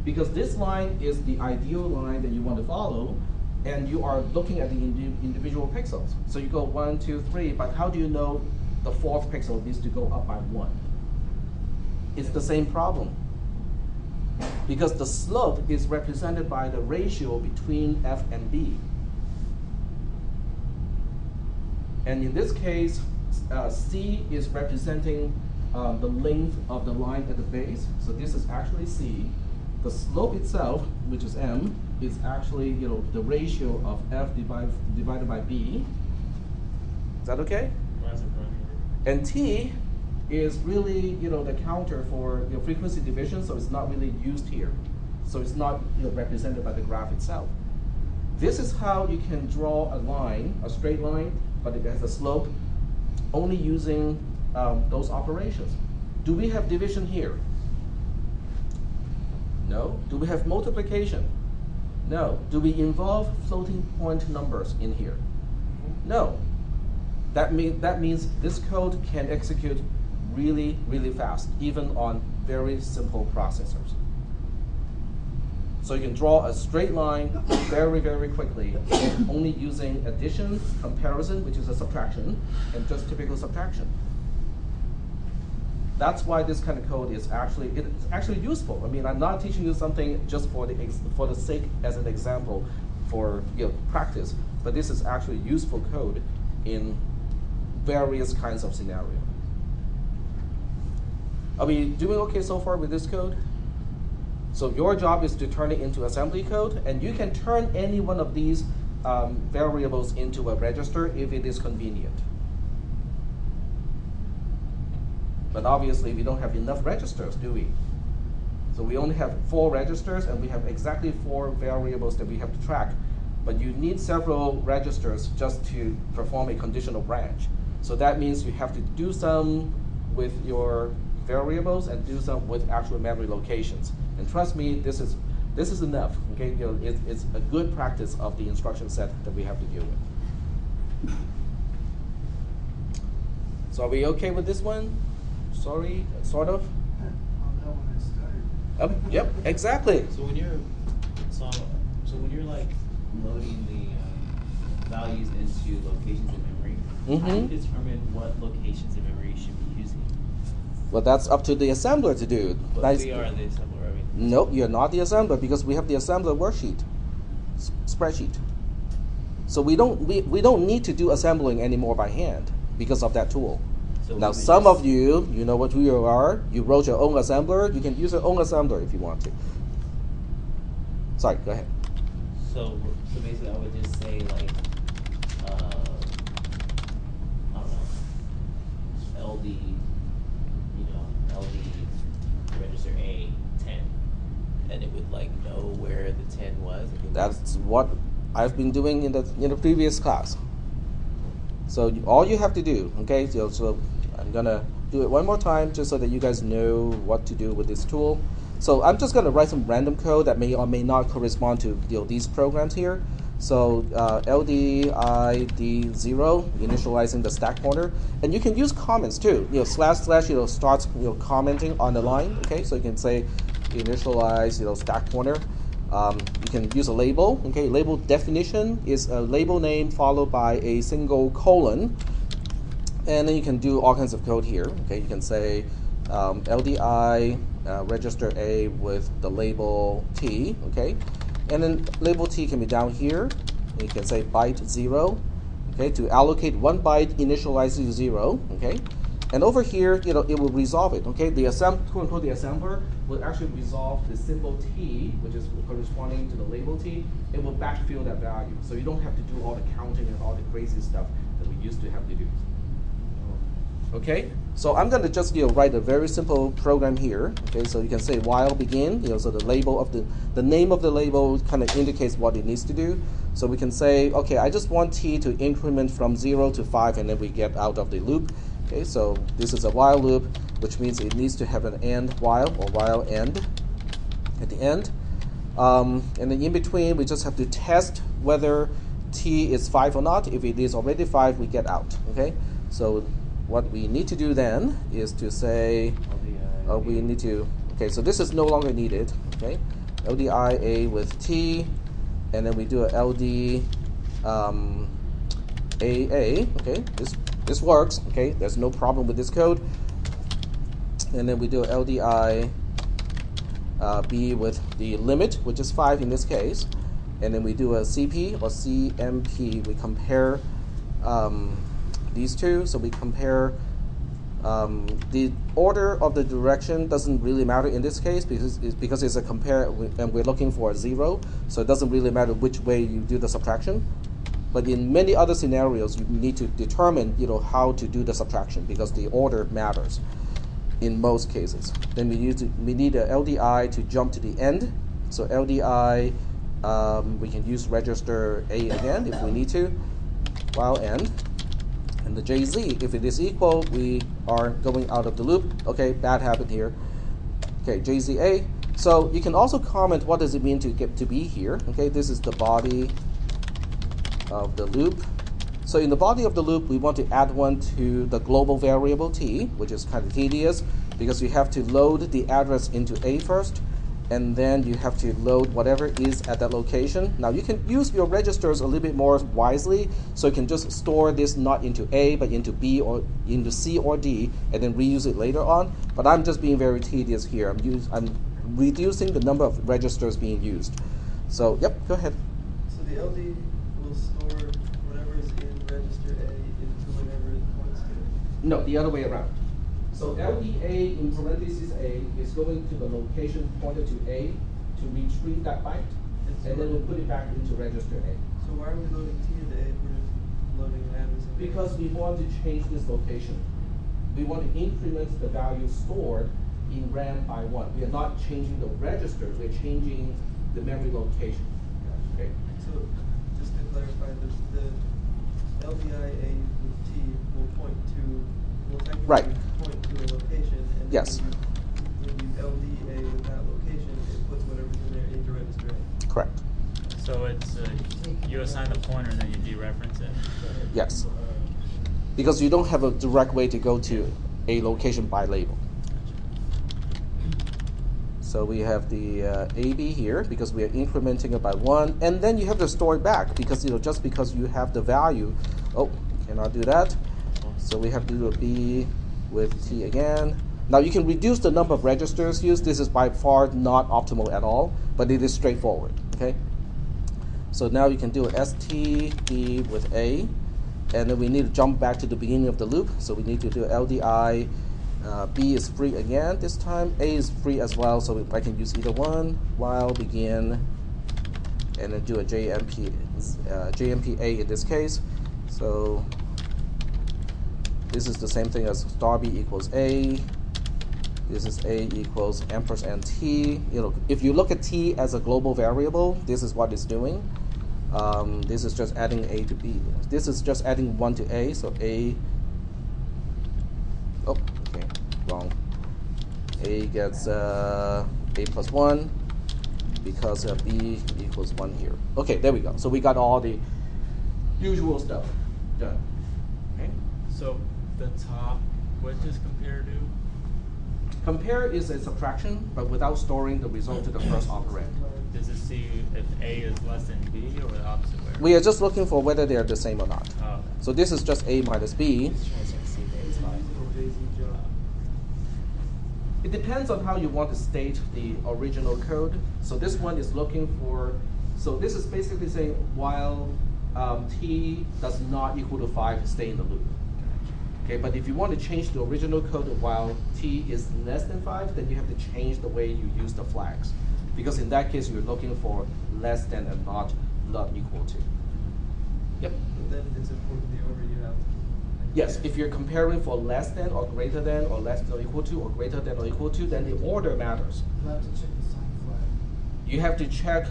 Because this line is the ideal line that you want to follow, and you are looking at the individual pixels. So you go 1, 2, 3, but how do you know the fourth pixel needs to go up by 1. It's the same problem. Because the slope is represented by the ratio between f and b. And in this case, c is representing the length of the line at the base. So this is actually c. The slope itself, which is m, is actually the ratio of f divided by b. Is that okay? And t is really the counter for frequency division, so it's not really used here. So it's not represented by the graph itself. This is how you can draw a line, a straight line, but it has a slope, only using those operations. Do we have division here? No. Do we have multiplication? No. Do we involve floating point numbers in here? No. That means this code can execute really, really fast, even on very simple processors. So you can draw a straight line very, very quickly, only using addition, comparison, which is a subtraction, and just typical subtraction. That's why this kind of code is actually useful. I mean, I'm not teaching you something just for the sake as an example for practice, but this is actually useful code in various kinds of scenarios. Are we doing okay so far with this code? So your job is to turn it into assembly code, and you can turn any one of these variables into a register if it is convenient. But obviously, we don't have enough registers, do we? So we only have 4 registers, and we have exactly 4 variables that we have to track. But you need several registers just to perform a conditional branch. So that means you have to do some with your variables and do some with actual memory locations. And trust me, this is enough. Okay, it's a good practice of the instruction set that we have to deal with. So are we okay with this one? Sorry, sort of. I'll know when I start. Yep, exactly. So when you're like loading the values into locations in memory, how do you determine what locations in memory you should be using? Well, that's up to the assembler to do. But we are the assembler, right? Nope, you're not the assembler because we have the assembler worksheet, spreadsheet. So we don't need to do assembling anymore by hand because of that tool. So now, some of you know what you are. You wrote your own assembler. You can use your own assembler if you want to. Sorry, go ahead. So basically, I would just say like, I don't know, LD, LD register A 10, and it would like know where the 10 was. That's what I've been doing in the previous class. So all you have to do, okay? So I'm gonna do it one more time just so that you guys know what to do with this tool. So I'm just gonna write some random code that may or may not correspond to these programs here. So LDID0, initializing the stack pointer, and you can use comments too. Slash starts commenting on the line. Okay, so you can say initialize stack pointer. You can use a label. Okay, label definition is a label name followed by a single colon, and then you can do all kinds of code here. Okay, you can say LDI register A with the label T. Okay, and then label T can be down here. You can say byte 0. Okay, to allocate 1 byte initialize to 0. Okay. And over here, it will resolve it. Okay, the quote-unquote the assembler will actually resolve the symbol T, which is corresponding to the label T. It will backfill that value, so you don't have to do all the counting and all the crazy stuff that we used to have to do. Okay, so I'm going to just write a very simple program here. Okay, so you can say while begin. So the label of the name of the label kind of indicates what it needs to do. So we can say, okay, I just want T to increment from 0 to 5, and then we get out of the loop. Okay, so this is a while loop, which means it needs to have an end while or while end at the end. And then in between, we just have to test whether T is 5 or not. If it is already 5, we get out. Okay, so what we need to do then is to say, we need to, okay, so this is no longer needed. Okay, LDIA with T, and then we do a LD AA. Okay, this this works, okay? There's no problem with this code. And then we do LDI B with the limit, which is 5 in this case. And then we do a CP or CMP. We compare these two. So we compare the order of the direction doesn't really matter in this case because it's a compare and we're looking for a 0. So it doesn't really matter which way you do the subtraction. But in many other scenarios, you need to determine how to do the subtraction because the order matters in most cases. Then we need a LDI to jump to the end. So LDI, we can use register A again if we need to, while end. And the JZ, if it is equal, we are going out of the loop. Okay, bad habit here. Okay, JZA. So you can also comment what does it mean to get to be here. Okay, this is the body of the loop. So in the body of the loop, we want to add one to the global variable t, which is kind of tedious because you have to load the address into A first, and then you have to load whatever is at that location. Now you can use your registers a little bit more wisely, so you can just store this not into A, but into B or into C or D, and then reuse it later on. But I'm just being very tedious here. I'm reducing the number of registers being used. So, yep, go ahead. So the LD will store whatever is in register A into whatever it points to? No, the other way around. So LDA in parentheses A is going to the location pointed to A to retrieve that byte, and then we'll put it back into register A. So why are we loading T into A if we're just loading an address? Because we want to change this location. We want to increment the value stored in RAM by 1. We are not changing the register, we're changing the memory location. Okay. So just to clarify, the LDI A with T will point to, will technically right. point to a location, and yes. when you LD A with that location, it puts whatever's in there into register A. Correct. So it's you assign the pointer and then you dereference it? Yes. Because you don't have a direct way to go to a location by label. So we have the AB here because we are incrementing it by 1, and then you have to store it back because just because you have the value, cannot do that. So we have to do a B with T again. Now you can reduce the number of registers used. This is by far not optimal at all, but it is straightforward. Okay. So now you can do an ST D with A, and then we need to jump back to the beginning of the loop. So we need to do LDI. B is free again this time. A is free as well, so I can use either one. While begin, and then do a JMP A in this case. So this is the same thing as star B equals A. This is A equals ampersand T. If you look at T as a global variable, this is what it's doing. This is just adding A to B. This is just adding 1 to A, so A. Okay, wrong. A gets A plus 1 because B equals 1 here. Okay, there we go. So we got all the usual stuff done. Okay. So the top, what does compare do? Compare is a subtraction, but without storing the result to the first operand. Does it see if A is less than B or the opposite way? We are just looking for whether they are the same or not. Oh, okay. So this is just A minus B. It depends on how you want to state the original code. So this one is looking for, so this is basically saying while T does not equal to 5, stay in the loop. Okay, but if you want to change the original code while T is less than 5, then you have to change the way you use the flags. Because in that case, you're looking for less than and not equal to. Yep. But then it's important the order you have. Yes, if you're comparing for less than or greater than or less than or equal to or greater than or equal to, then the order matters. You have to check the sign flag. You have to check.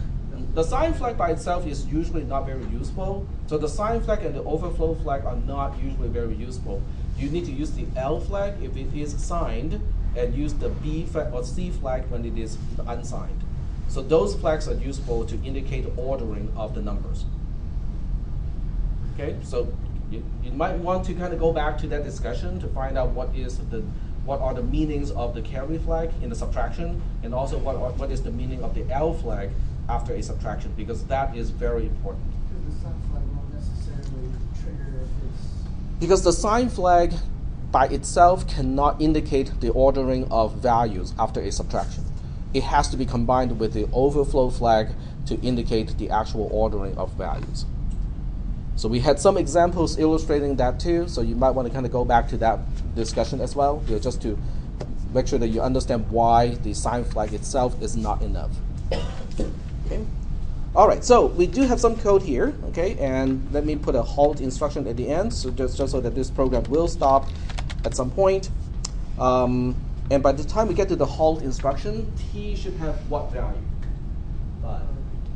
The sign flag by itself is usually not very useful. So the sign flag and the overflow flag are not usually very useful. You need to use the L flag if it is signed, and use the B flag or C flag when it is unsigned. So those flags are useful to indicate ordering of the numbers. Okay, so you might want to kind of go back to that discussion to find out what are the meanings of the carry flag in the subtraction, and also what is the meaning of the L flag after a subtraction, because that is very important. Because the sign flag won't necessarily trigger if it's Because the sign flag by itself cannot indicate the ordering of values after a subtraction. It has to be combined with the overflow flag to indicate the actual ordering of values. So we had some examples illustrating that too, so you might want to kind of go back to that discussion as well, just to make sure that you understand why the sign flag itself is not enough. Okay. All right, so we do have some code here, okay, and let me put a halt instruction at the end, so just so that this program will stop at some point. And by the time we get to the halt instruction, t should have what value? 5.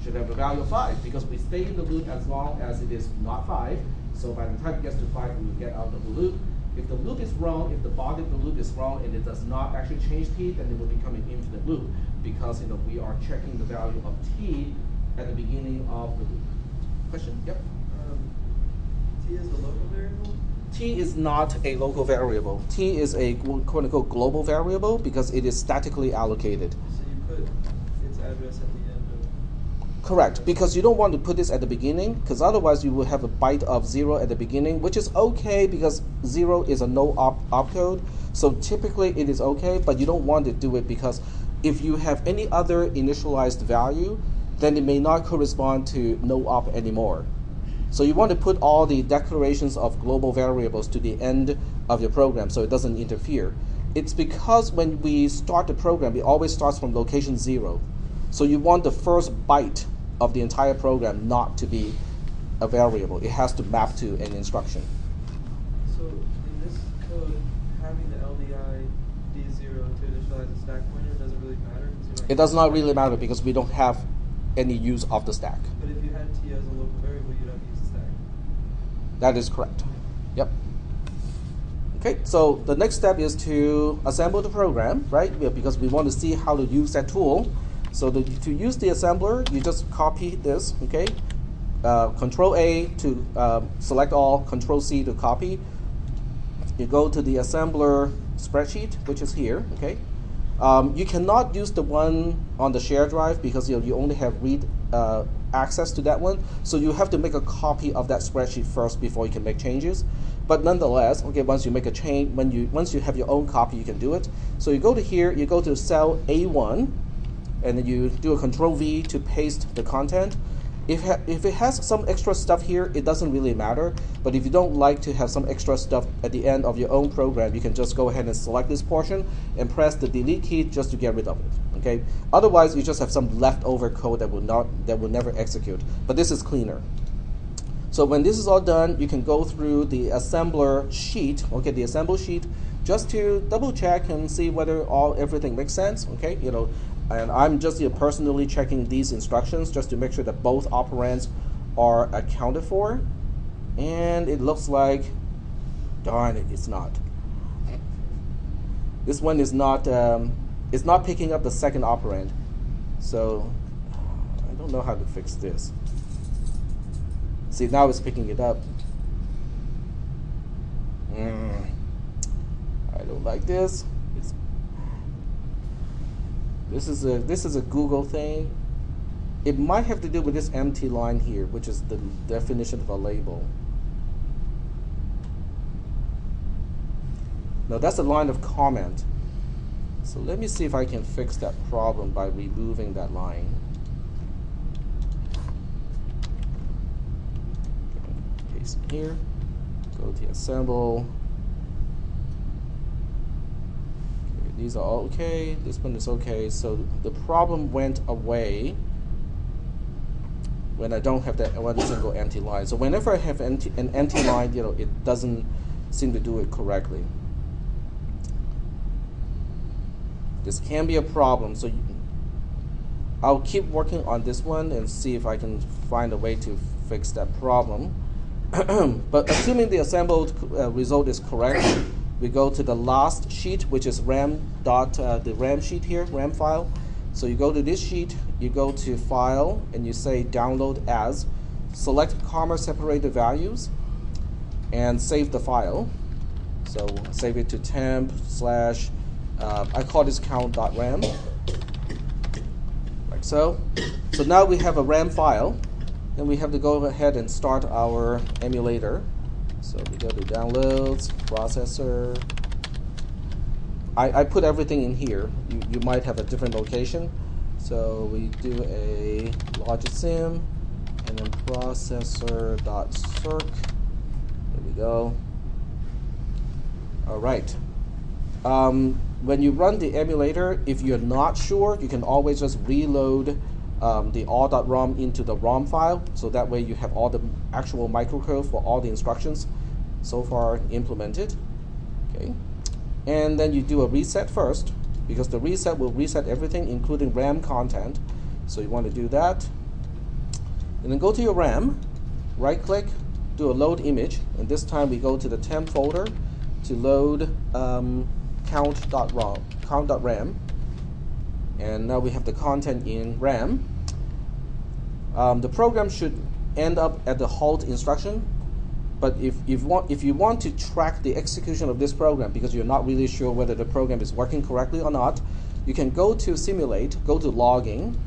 Should have a value of 5, because we stay in the loop as long as it is not 5. So by the time it gets to 5, we will get out of the loop. If the loop is wrong, if the body of the loop is wrong and it does not actually change t, then it will become an infinite loop, because we are checking the value of t at the beginning of the loop. Question? Yep. T is the local variable? T is not a local variable. T is a quote-unquote global variable because it is statically allocated. So you put its address at the end of... Correct, because you don't want to put this at the beginning, because otherwise you will have a byte of 0 at the beginning, which is okay because 0 is a no opcode. So typically it is okay, but you don't want to do it because if you have any other initialized value, then it may not correspond to no op anymore. So you want to put all the declarations of global variables to the end of your program so it doesn't interfere. It's because when we start the program, it always starts from location 0. So you want the first byte of the entire program not to be a variable. It has to map to an instruction. So in this code, having the LDI D0 to initialize a stack pointer doesn't really matter? It does not really matter because we don't have any use of the stack. But if you had T as a local variable, you'd have to use the stack. That is correct. Yep. Okay, so the next step is to assemble the program, right? Because we want to see how to use that tool. So to use the assembler, you just copy this, okay? Control A to select all, Control C to copy. You go to the assembler spreadsheet, which is here, okay? You cannot use the one on the shared drive because you only have read access to that one. So you have to make a copy of that spreadsheet first before you can make changes. But nonetheless, okay, once you make a change, once you have your own copy, you can do it. So you go to here, you go to cell A1, and then you do a Control V to paste the content. If it has some extra stuff here, it doesn't really matter. But if you don't like to have some extra stuff at the end of your own program, you can just go ahead and select this portion and press the delete key just to get rid of it. Okay. Otherwise, you just have some leftover code that will never execute. But this is cleaner. So when this is all done, you can go through the assembler sheet. Okay, the assemble sheet, just to double check and see whether everything makes sense. Okay, And I'm just personally checking these instructions just to make sure that both operands are accounted for. And it looks like, darn it, it's not. This one is not, it's not picking up the second operand. So I don't know how to fix this. See, now it's picking it up. I don't like this. This is a Google thing. It might have to do with this empty line here, which is the definition of a label. No, that's a line of comment. So let me see if I can fix that problem by removing that line. Okay, paste it here. Go to assemble. These are all okay. This one is okay. So the problem went away when I don't have that one single empty line. So whenever I have an empty line, it doesn't seem to do it correctly. This can be a problem. So I'll keep working on this one and see if I can find a way to fix that problem. But assuming the assembled result is correct, we go to the last sheet, which is the RAM sheet here, RAM file. So you go to this sheet, you go to File, and you say Download As. Select comma separated values, and save the file. So save it to temp / I call this count.ram, like so. So now we have a RAM file, and we have to go ahead and start our emulator. So we go to downloads, processor. I put everything in here. You might have a different location. So we do a logisim and then processor.circ. There we go. All right. When you run the emulator, if you're not sure, you can always just reload the all.rom into the ROM file, so that way you have all the actual microcode for all the instructions so far implemented. Okay, and then you do a reset first, because the reset will reset everything, including RAM content. So you want to do that, and then go to your RAM, right-click, do a load image, and this time we go to the temp folder to load count.ram, and now we have the content in RAM. The program should end up at the halt instruction, but if you want to track the execution of this program because you're not really sure whether the program is working correctly or not, you can go to simulate, go to logging,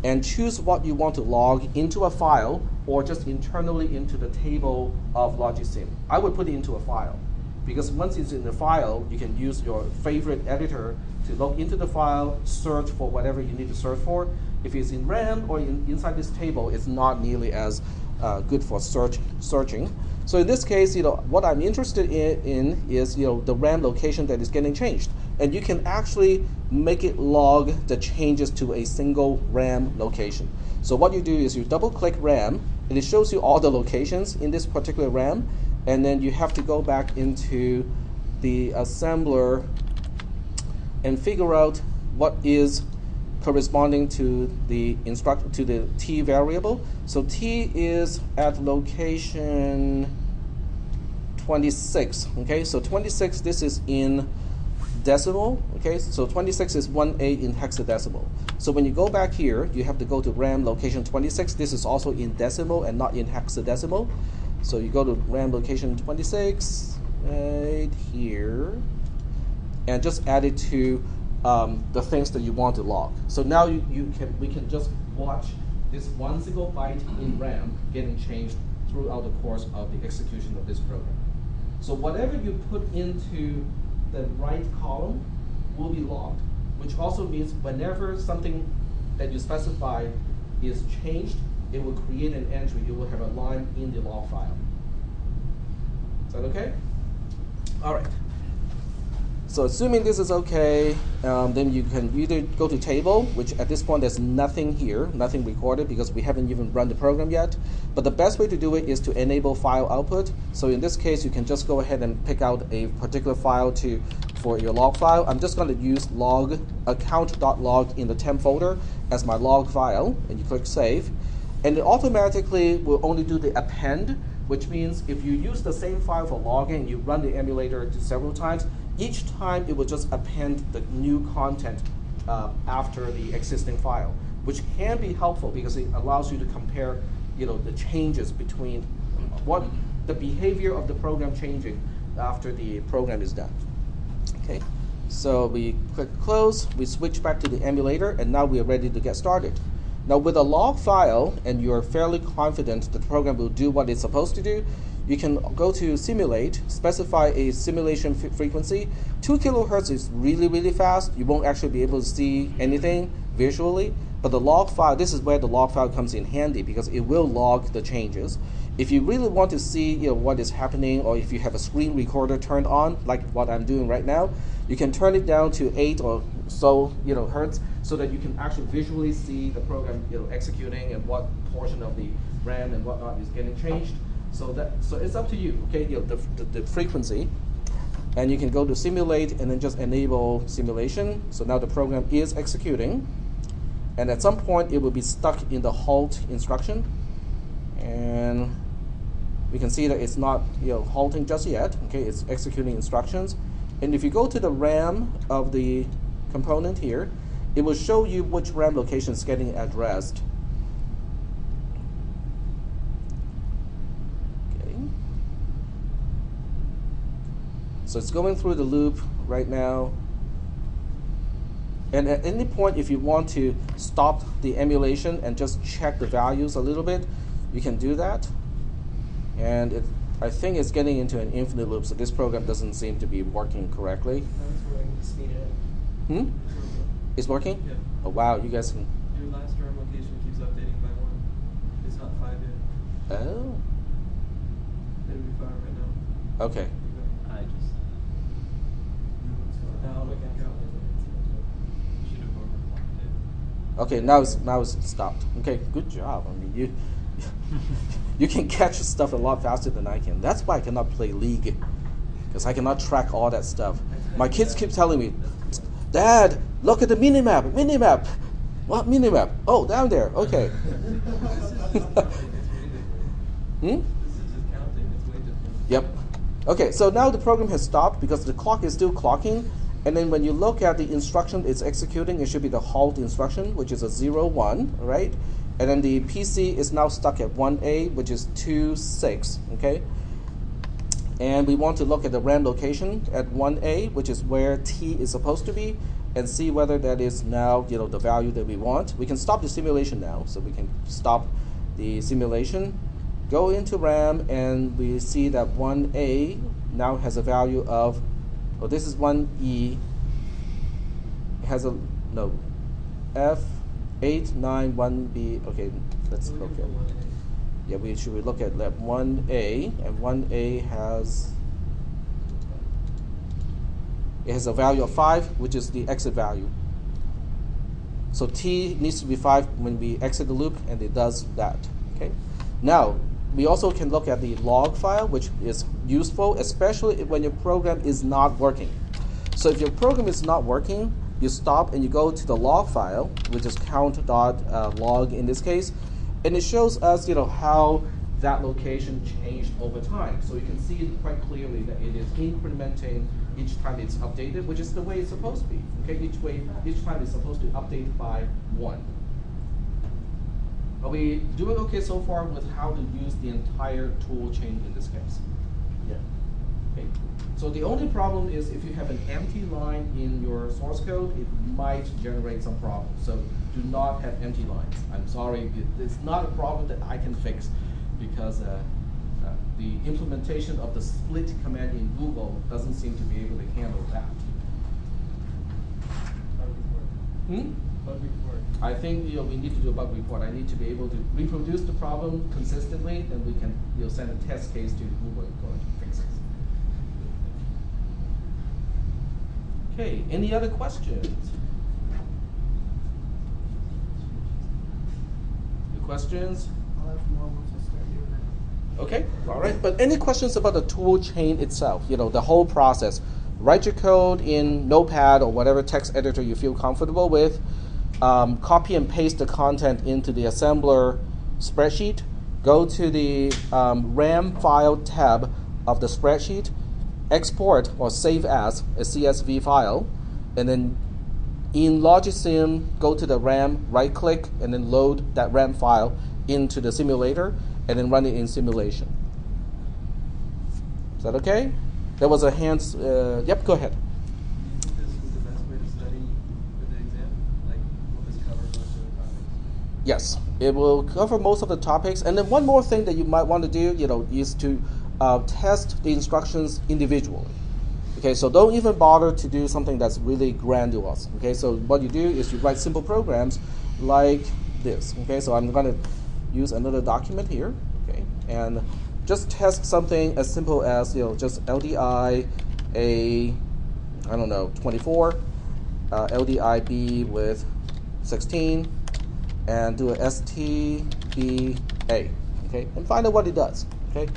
and choose what you want to log into a file or just internally into the table of Logisim. I would put it into a file, because once it's in the file, you can use your favorite editor to log into the file, search for whatever you need to search for. If it's in RAM or inside this table, it's not nearly as good for searching. So in this case, what I'm interested in is the RAM location that is getting changed, and you can actually make it log the changes to a single RAM location. So what you do is you double-click RAM, and it shows you all the locations in this particular RAM, and then you have to go back into the assembler and figure out what is corresponding to the T variable. So T is at location 26. Okay, so 26, this is in decimal. Okay, so 26 is 1A in hexadecimal. So when you go back here, you have to go to RAM location 26. This is also in decimal and not in hexadecimal. So you go to RAM location 26 right here, and just add it to the things that you want to log. So now we can just watch this one single byte in RAM getting changed throughout the course of the execution of this program. So whatever you put into the right column will be logged, which also means whenever something that you specified is changed, it will create an entry. It will have a line in the log file. Is that okay? All right. So assuming this is okay, then you can either go to table, which at this point there's nothing here, nothing recorded because we haven't even run the program yet. But the best way to do it is to enable file output. So in this case, you can just go ahead and pick out a particular file for your log file. I'm just going to use account.log in the temp folder as my log file, and you click save. And it automatically will only do the append, which means if you use the same file for logging, you run the emulator several times, each time it will just append the new content after the existing file, which can be helpful because it allows you to compare the changes between what the behavior of the program changing after the program is done. Okay, so we click close, we switch back to the emulator, and now we are ready to get started. Now with a log file, and you're fairly confident that the program will do what it's supposed to do, you can go to simulate, specify a simulation frequency. 2 kilohertz is really, really fast. You won't actually be able to see anything visually, but the log file, this is where the log file comes in handy because it will log the changes. If you really want to see what is happening, or if you have a screen recorder turned on, like what I'm doing right now, you can turn it down to 8 or so hertz, so that you can actually visually see the program executing and what portion of the RAM and whatnot is getting changed. So it's up to you, okay? The frequency, and you can go to simulate and then just enable simulation. So now the program is executing, and at some point it will be stuck in the halt instruction, and we can see that it's not halting just yet. Okay, it's executing instructions, and if you go to the RAM of the component here, it will show you which RAM location is getting addressed. So it's going through the loop right now. And at any point, if you want to stop the emulation and just check the values a little bit, you can do that. And I think it's getting into an infinite loop, so this program doesn't seem to be working correctly. That's where I speed it up. Hmm? It's working? Yeah. Oh wow, you guys can. Your last RAM location keeps updating by 1. It's not 5 yet. Oh. It'll be 5 right now. Okay. I just Now look at it. Should have overclocked it. Okay, now it's stopped. Okay, good job. I mean, you can catch stuff a lot faster than I can. That's why I cannot play League, because I cannot track all that stuff. My kids keep telling me, Dad, look at the minimap. Minimap. What minimap? Oh, down there. Okay. Hmm? This is just counting. It's way different. Yep. Okay, so now the program has stopped because the clock is still clocking. And then when you look at the instruction it's executing, it should be the halt instruction, which is a 0, 1, right? And then the PC is now stuck at 1A, which is 2, 6, okay? And we want to look at the RAM location at 1A, which is where T is supposed to be, and see whether that is now, the value that we want. We can stop the simulation now, so we can stop the simulation, go into RAM, and we see that 1A now has a value of, oh, this is 1E, it has a, no, F891B, okay, let's look at, yeah, we should look at lab 1A, and 1A has, it has a value of 5, which is the exit value. So T needs to be 5 when we exit the loop, and it does that, okay? Now, we also can look at the log file, which is useful, especially when your program is not working. So if your program is not working, you stop and you go to the log file, which is count.log in this case, and it shows us, how that location changed over time. So you can see it quite clearly that it is incrementing each time it's updated, which is the way it's supposed to be. Okay, each time it's supposed to update by 1. Are we doing okay so far with how to use the entire tool chain in this case? Yeah. Okay. So the only problem is if you have an empty line in your source code, it might generate some problems. So do not have empty lines. I'm sorry, it's not a problem that I can fix because the implementation of the split command in Google doesn't seem to be able to handle that. Bug report. I think we need to do a bug report. I need to be able to reproduce the problem consistently, then we can send a test case to Google and go and fix it. Okay, any other questions? Any questions? I'll have more once I start doing it. Okay, all right. But any questions about the tool chain itself? The whole process. Write your code in Notepad or whatever text editor you feel comfortable with. Copy and paste the content into the assembler spreadsheet. Go to the RAM file tab of the spreadsheet. Export or save as a CSV file. And then in Logisim, go to the RAM, right-click, and then load that RAM file into the simulator, and then run it in simulation. Is that okay? There was a hand. Yep, go ahead. Do you think this is the best way to study for the exam? Like, will this cover most of the topics? Yes, it will cover most of the topics. And then one more thing that you might want to do, is to test the instructions individually. Okay, so don't even bother to do something that's really grandiose. Okay, so what you do is you write simple programs like this. Okay, so I'm going to use another document here. Okay, and just test something as simple as just LDI A, 24, LDI B with 16, and do a STBA. Okay, and find out what it does. Okay,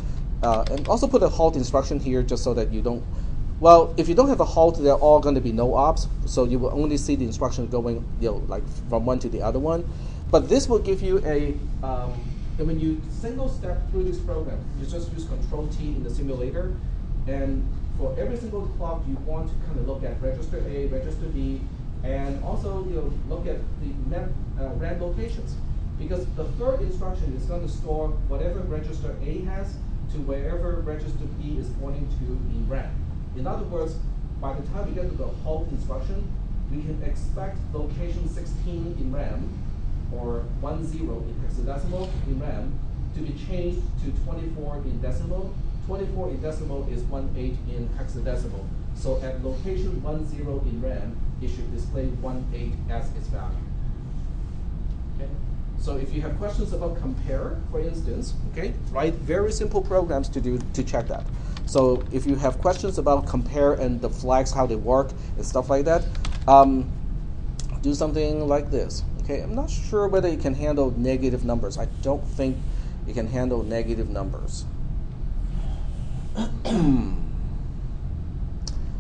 and also put a halt instruction here just so that you don't. Well, if you don't have a halt, they're all going to be no ops, so you will only see the instruction going, like from one to the other one. But this will give you and when you single step through this program, you just use Control-T in the simulator, and for every single clock, you want to kind of look at register A, register B, and also look at the RAM locations, because the third instruction is going to store whatever register A has to wherever register B is pointing to in RAM. In other words, by the time we get to the halt instruction, we can expect location 16 in RAM, or 10 in hexadecimal in RAM, to be changed to 24 in decimal, 24 in decimal is 18 in hexadecimal. So at location 10 in RAM, it should display 18 as its value. Okay? So if you have questions about compare, for instance, okay, write very simple programs to check that. So if you have questions about compare and the flags, how they work and stuff like that, do something like this. Okay, I'm not sure whether it can handle negative numbers. I don't think it can handle negative numbers.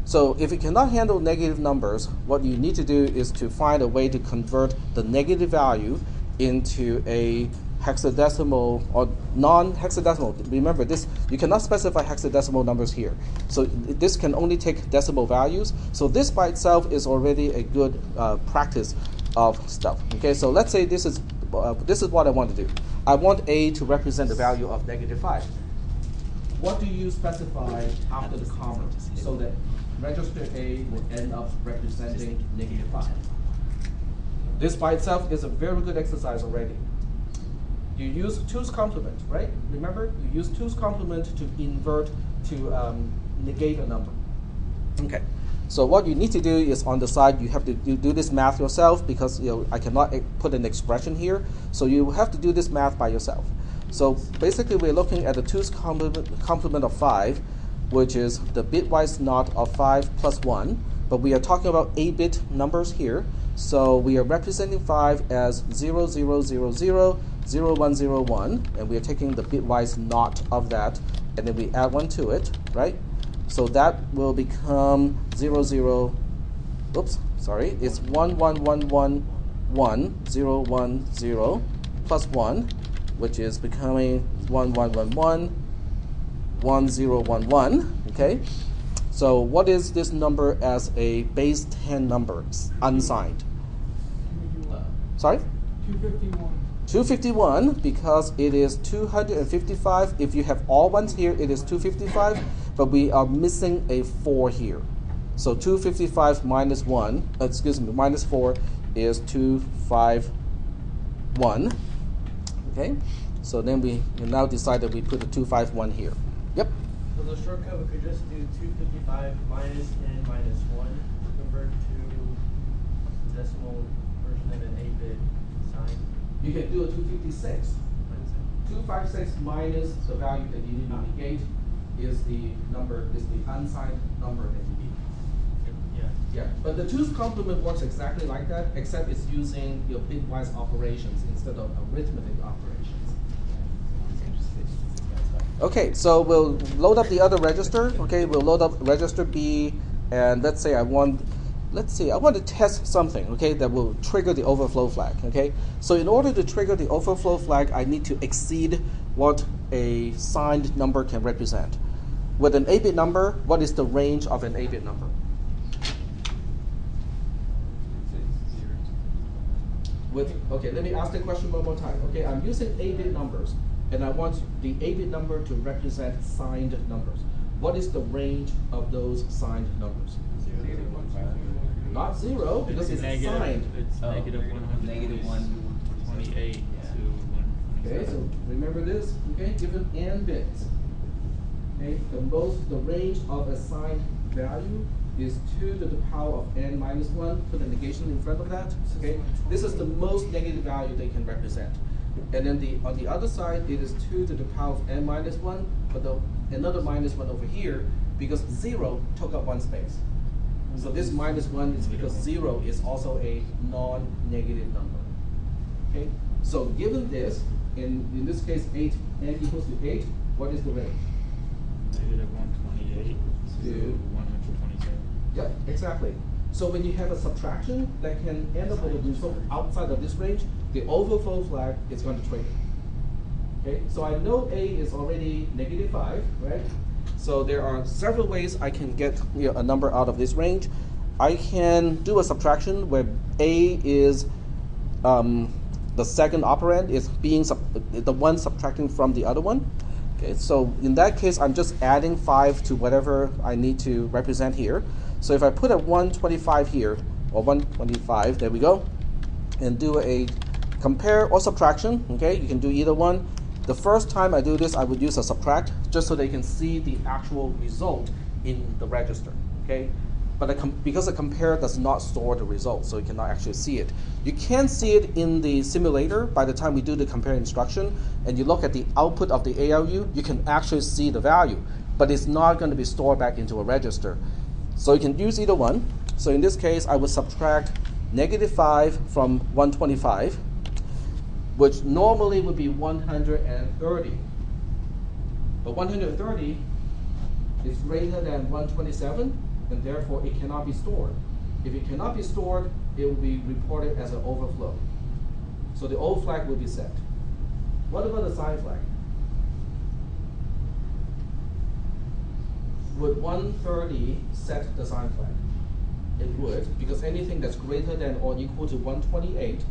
So if it cannot handle negative numbers, what you need to do is to find a way to convert the negative value into a hexadecimal or non-hexadecimal. Remember this, you cannot specify hexadecimal numbers here. So this can only take decimal values. So this by itself is already a good practice of stuff. Okay, so let's say this is what I want to do. I want A to represent the value of -5. What do you specify after the comma so that register A will end up representing -5? This by itself is a very good exercise already. You use 2's complement, right? Remember, you use 2's complement to invert, to negate a number. Okay, so what you need to do is on the side, you have to do this math yourself because I cannot put an expression here. So you have to do this math by yourself. So basically, we're looking at the 2's complement of 5, which is the bitwise NOT of 5 plus 1. But we are talking about 8-bit numbers here. So we are representing 5 as 0, 0, 0, 0, 0, 1, 0, 1, and we are taking the bitwise NOT of that, and then we add 1 to it, right? So that will become 0, 0, oops, sorry, it's 1, 1, 1, 1, 1, 0, 1, 0, plus 1, which is becoming 1, 1, 1, 1, 1, 0, 1, 1, okay? So what is this number as a base 10 number, unsigned? Sorry? 251. 251 because it is 255. If you have all ones here, it is 255, but we are missing a 4 here. So 255 minus 1, minus 4 is 251. Okay? So then we now decide that we put the 251 here. Yep? So the shortcut, we could just do 255 minus 10 minus 1 to convert to decimal version of an 8-bit sign. You can do a 256. 256 minus the value that you need to negate is the unsigned number that you need. Yeah, but the 2's complement works exactly like that, except it's using your bitwise operations instead of arithmetic operations. Okay, so we'll load up the other register. Okay, we'll load up register B, and let's say I want to test something, okay, that will trigger the overflow flag, okay? So in order to trigger the overflow flag, I need to exceed what a signed number can represent. With an 8-bit number, what is the range of an 8-bit number? Okay, let me ask the question one more time. Okay, I'm using 8-bit numbers, and I want the 8-bit number to represent signed numbers. What is the range of those signed numbers? Not 0, because it's signed. It's negative 100. Negative 128 to 127. Okay, so remember this, okay, given n bits. Okay, the range of a signed value is 2 to the power of n minus 1. Put a negation in front of that. Okay, this is the most negative value they can represent. And then on the other side, it is 2 to the power of n minus 1, but another minus 1 over here because 0 took up 1 space. So this minus 1 is because 0 is also a non-negative number. Okay, so given this, in this case, n equals to 8, what is the range? Negative 128 to 127. Yep, exactly. So when you have a subtraction that can end up with a result outside of this range, the overflow flag is going to trigger. Okay, so I know A is already -5, right? So there are several ways I can get a number out of this range. I can do a subtraction where A is the second operand is being the one subtracting from the other one. Okay, so in that case, I'm just adding 5 to whatever I need to represent here. So if I put a 125 here, or 125, there we go, and do a compare or subtraction, okay, you can do either one. The first time I do this, I would use a subtract just so they can see the actual result in the register, okay? But because a compare does not store the result, so you cannot actually see it. You can see it in the simulator by the time we do the compare instruction, and you look at the output of the ALU, you can actually see the value, but it's not going to be stored back into a register. So you can use either one. So in this case, I would subtract -5 from 125, which normally would be 130. But 130 is greater than 127, and therefore it cannot be stored. If it cannot be stored, it will be reported as an overflow. So the old flag will be set. What about the sign flag? Would 130 set the sign flag? It would, because anything that's greater than or equal to 128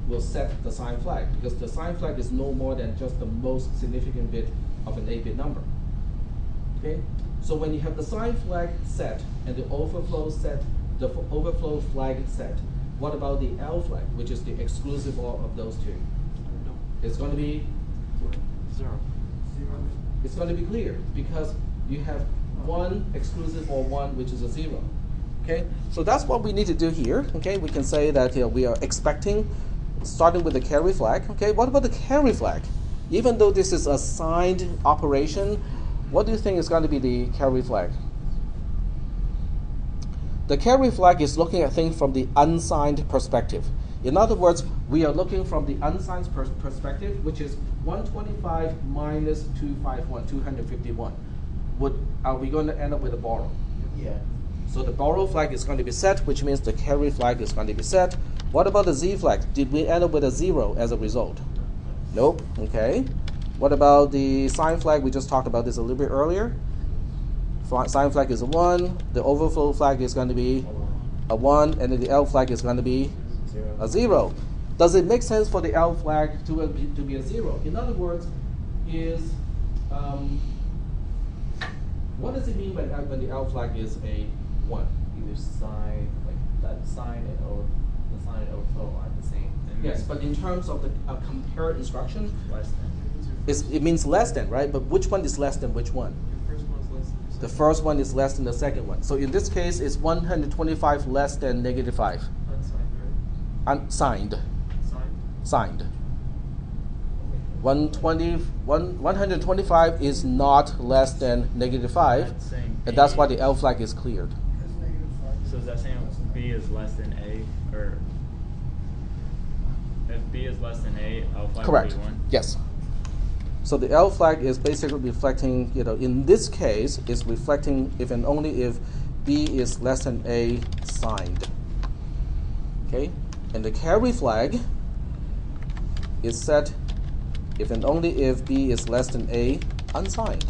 will set the sign flag, because the sign flag is no more than just the most significant bit of an 8-bit number. Okay? So when you have the sign flag set and the overflow set, the overflow flag set, what about the L flag, which is the exclusive OR of those two? It's going to be 0. It's going to be clear because you have one exclusive or one which is a 0. Okay, so that's what we need to do here. Okay, we can say that we are expecting, starting with the carry flag. Okay, what about the carry flag? Even though this is a signed operation, what do you think is going to be the carry flag? The carry flag is looking at things from the unsigned perspective. In other words, we are looking from the unsigned perspective, which is 125 minus 251, 251. Are we going to end up with a borrow? Yeah. So the borrow flag is going to be set, which means the carry flag is going to be set. What about the Z flag? Did we end up with a 0 as a result? Nope. Okay. What about the sign flag? We just talked about this a little bit earlier. Sign flag is a 1. The overflow flag is going to be a 1, and then the L flag is going to be a 0. Does it make sense for the L flag to be a 0? In other words, what does it mean when the L flag is a 1? Either sign, like that sign and the sign and overflow are the same. Yes, but in terms of the compare instruction, Less than. it means less than, right? But which one is less than which one? The first one is less than the second one. So in this case, it's 125 less than -5. Unsigned, right? Unsigned. Signed. 125 is not less than -5, and that's why the L flag is cleared. So is that saying B is less than A, or if B is less than A, L flag Correct. will be 1? Yes. So the L flag is basically reflecting, in this case, is reflecting if and only if B is less than A signed. Okay? And the carry flag is set if and only if B is less than A unsigned.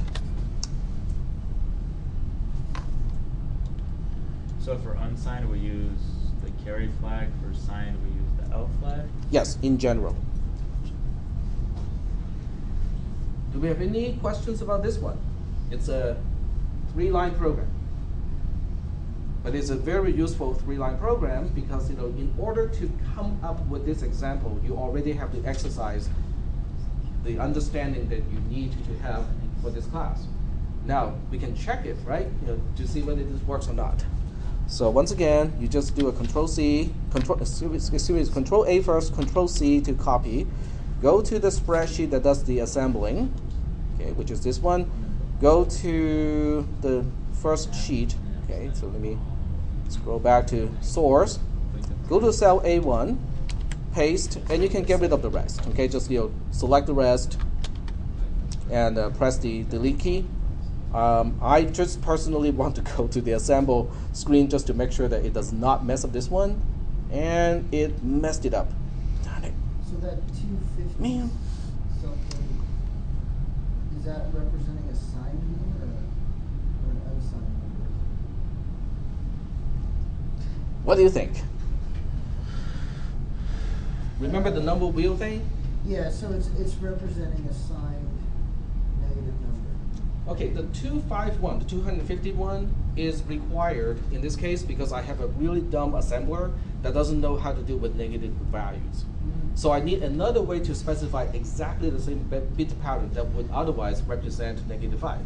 So for unsigned, we use the carry flag. For signed, we use the L flag. Yes, in general. Do we have any questions about this one? It's a 3-line program. But it's a very useful 3-line program because in order to come up with this example, you already have to exercise the understanding that you need to have for this class. Now we can check it, right? To see whether this works or not. So once again, you just do a Control A first, Control C to copy. Go to the spreadsheet that does the assembling, okay, which is this one. Go to the first sheet. Okay, so let me scroll back to source. Go to cell A1, paste, and you can get rid of the rest. Okay, just select the rest and press the delete key. I just personally want to go to the assemble screen just to make sure that it does not mess up this one, and it messed it up. Darn it. So that 250 Man. something, is that representing a signed number or an unsigned number? What do you think? Remember the number wheel thing? Yeah, so it's representing a signed negative number. Okay, the 251, the 251 is required in this case because I have a really dumb assembler that doesn't know how to deal with negative values. So I need another way to specify exactly the same bit pattern that would otherwise represent -5.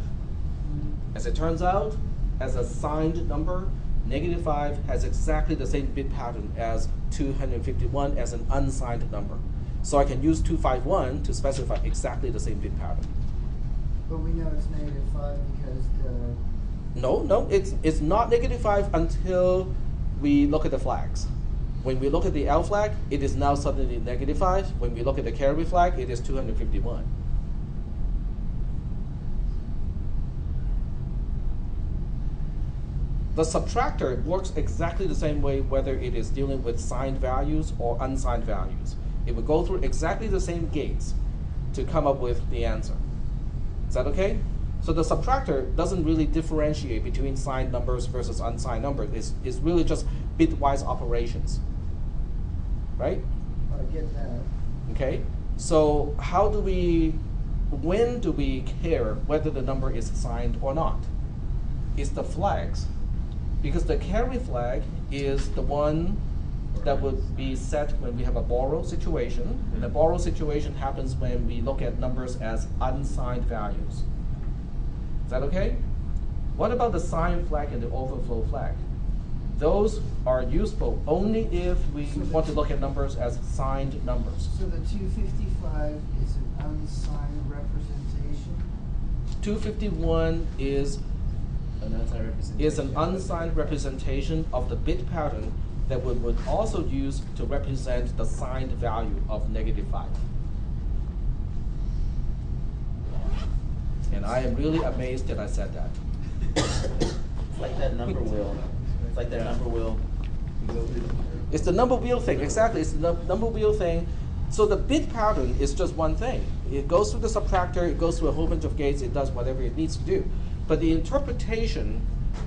As it turns out, as a signed number, -5 has exactly the same bit pattern as 251 as an unsigned number. So I can use 251 to specify exactly the same bit pattern. But we know it's -5 because No, it's not -5 until we look at the flags. When we look at the L flag, it is now suddenly -5. When we look at the carry flag, it is 251. The subtractor works exactly the same way whether it is dealing with signed values or unsigned values. It will go through exactly the same gates to come up with the answer. Is that okay? So the subtractor doesn't really differentiate between signed numbers versus unsigned numbers. It's really just bitwise operations. Right? I get that. Okay? So when do we care whether the number is signed or not? It's the flags. Because the carry flag is the one that would be set when we have a borrow situation. And the borrow situation happens when we look at numbers as unsigned values. Is that okay? What about the sign flag and the overflow flag? Those are useful only if we want to look at numbers as signed numbers. So the 255 is an unsigned representation? 251 is An unsigned representation. an unsigned representation of the bit pattern that we would also use to represent the signed value of -5. And I am really amazed that I said that. It's like that number wheel. It's like that number wheel. It's the number wheel thing, exactly. It's the number wheel thing. So the bit pattern is just one thing. It goes through the subtractor, it goes through a whole bunch of gates, it does whatever it needs to do. But the interpretation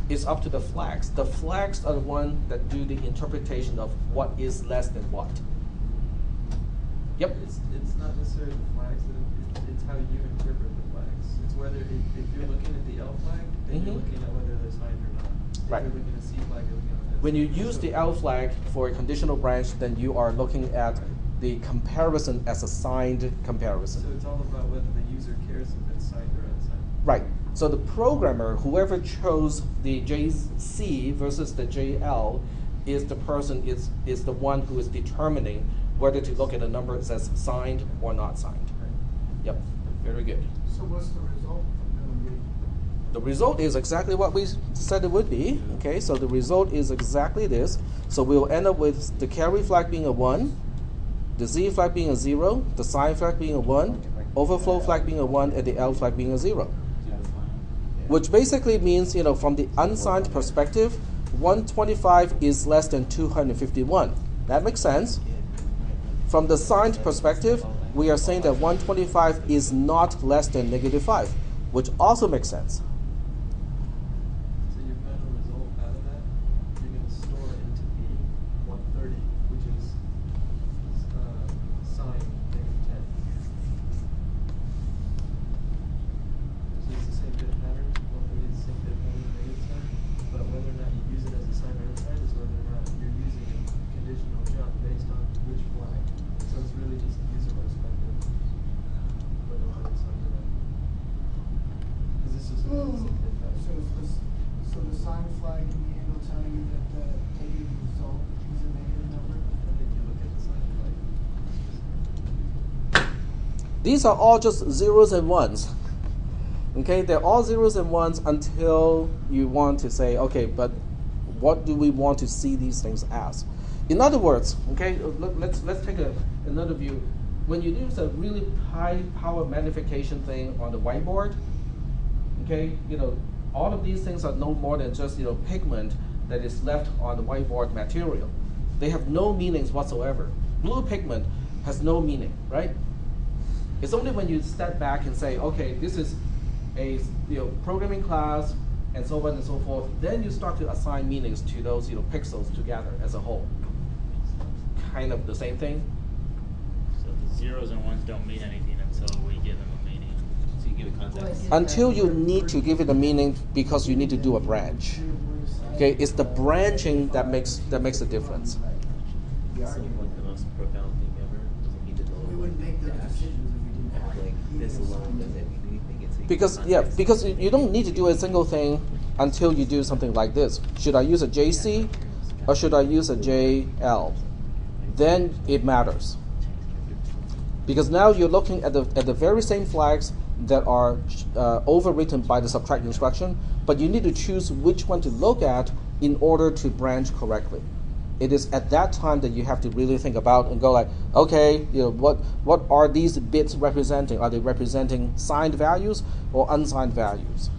is up to the flags. The flags are the one that do the interpretation of what is less than what. Yep. It's not necessarily the flags, it's how you interpret the flags. It's whether, if you're looking at the L flag, then you're looking at whether they're signed or not. Right. If you're looking at C flag, you're looking at When you use the L flag for a conditional branch, then you are looking at the comparison as a signed comparison. So it's all about whether the user cares if it's signed or unsigned. Right. So the programmer, whoever chose the JC versus the JL, is the person, is the one who is determining whether to look at a number as signed or not signed. Yep. Very good. So what's the result going to be? The result is exactly what we said it would be. Okay, so the result is exactly this. So we'll end up with the carry flag being a 1, the Z flag being a 0, the sign flag being a 1, overflow flag being a 1, and the L flag being a 0. Which basically means, from the unsigned perspective, 125 is less than 251. That makes sense. From the signed perspective, we are saying that 125 is not less than -5, which also makes sense. So your final result out of that, you're going to store into B 130, which is signed -10. So it's the same bit pattern, 130 is the same bit pattern -10, but whether or not you use it as a sign or unsigned is whether or not you're using a conditional jump based on which flag. So it's really just user perspective, whether or not it's signed or not. Because this is the same bit pattern. So the sign flag can be handled telling you that the negative result is a negative number? I think you look at the sign flag. These are all just zeros and ones. Okay, they're all zeros and ones until you want to say, okay, but what do we want to see these things as? In other words, okay, let's take another view. When you use a really high power magnification thing on the whiteboard, okay, all of these things are no more than just pigment that is left on the whiteboard material. They have no meanings whatsoever. Blue pigment has no meaning, right? It's only when you step back and say, okay, this is a programming class and so on and so forth, then you start to assign meanings to those pixels together as a whole. Kind of the same thing. So the zeros and ones don't mean anything until we give them a meaning. So you give it context. Until you need to give it a meaning because you need to do a branch. Okay, it's the branching that makes a difference. This is like the most profound thing ever. why does it make it so you Because can't yeah, context because switch? you don't need to do a single thing until you do something like this. Should I use a JC or should I use a JL? Then it matters. Because now you're looking at the very same flags that are overwritten by the subtract instruction, but you need to choose which one to look at in order to branch correctly. It is at that time that you have to really think about and go like, okay, what are these bits representing? Are they representing signed values or unsigned values?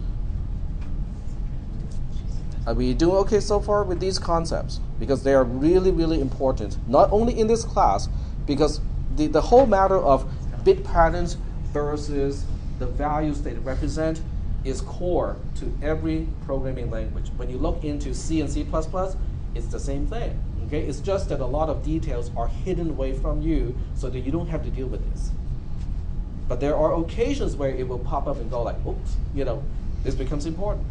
Are we doing okay so far with these concepts? Because they are really, really important, not only in this class, because the whole matter of bit patterns versus the values they represent is core to every programming language. When you look into C and C++, it's the same thing. Okay? It's just that a lot of details are hidden away from you so that you don't have to deal with this. But there are occasions where it will pop up and go like, oops, this becomes important.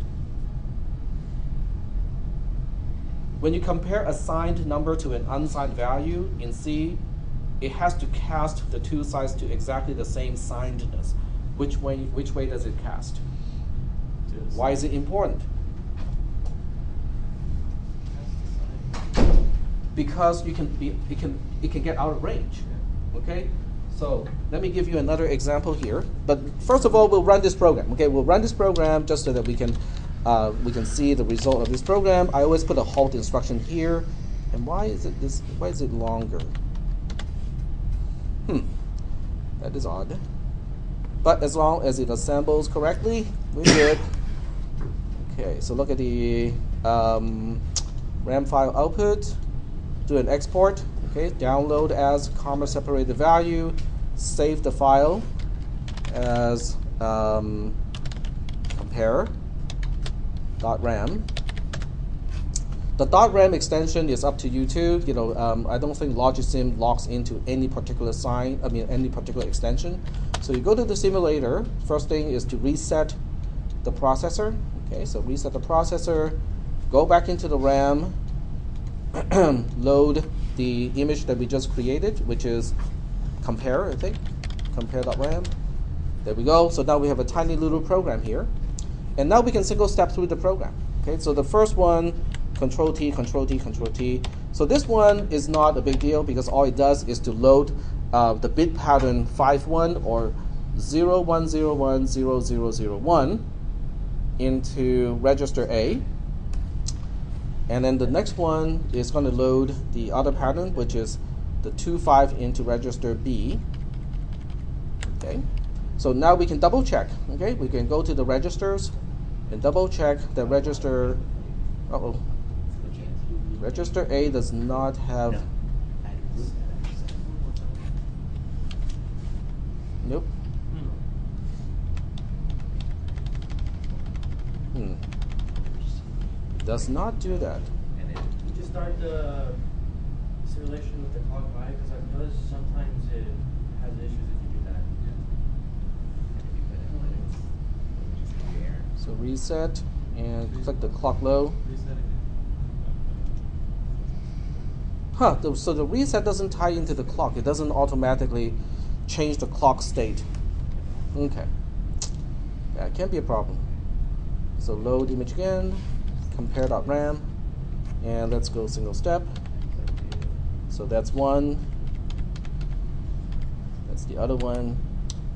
When you compare a signed number to an unsigned value in C, it has to cast the two sides to exactly the same signedness. Which way does it cast? Why is it important? Because it can get out of range. Okay? So let me give you another example here. But first of all, we'll run this program. Okay, we'll run this program just so that we can see the result of this program. I always put a halt instruction here. And why is it longer? That is odd. But as long as it assembles correctly, we're good. Okay, so look at the RAM file output. Do an export. Okay, download as comma separated value. Save the file as compare.ram. The .ram extension is up to you too. I don't think Logisim logs into any particular any particular extension. So you go to the simulator. First thing is to reset the processor. Okay, so reset the processor. Go back into the RAM. Load the image that we just created, which is compare, I think. Compare.ram. There we go. So now we have a tiny little program here. And now we can single step through the program. Okay, so the first one, Control T, Control T, Control T. So this one is not a big deal because all it does is to load the bit pattern 51 or 01010001 into register A. And then the next one is going to load the other pattern, which is the 25 into register B. Okay. So now we can double check. Okay, we can go to the registers and double check the register. Register A does not have. Nope. Does not do that. Did you start the simulation with the clock by? Because I've noticed sometimes it has issues if you do that. So reset and click the clock low. So the reset doesn't tie into the clock. It doesn't automatically change the clock state. Okay. That can be a problem. So load image again, compare.ram, and let's go single step. So that's one. That's the other one.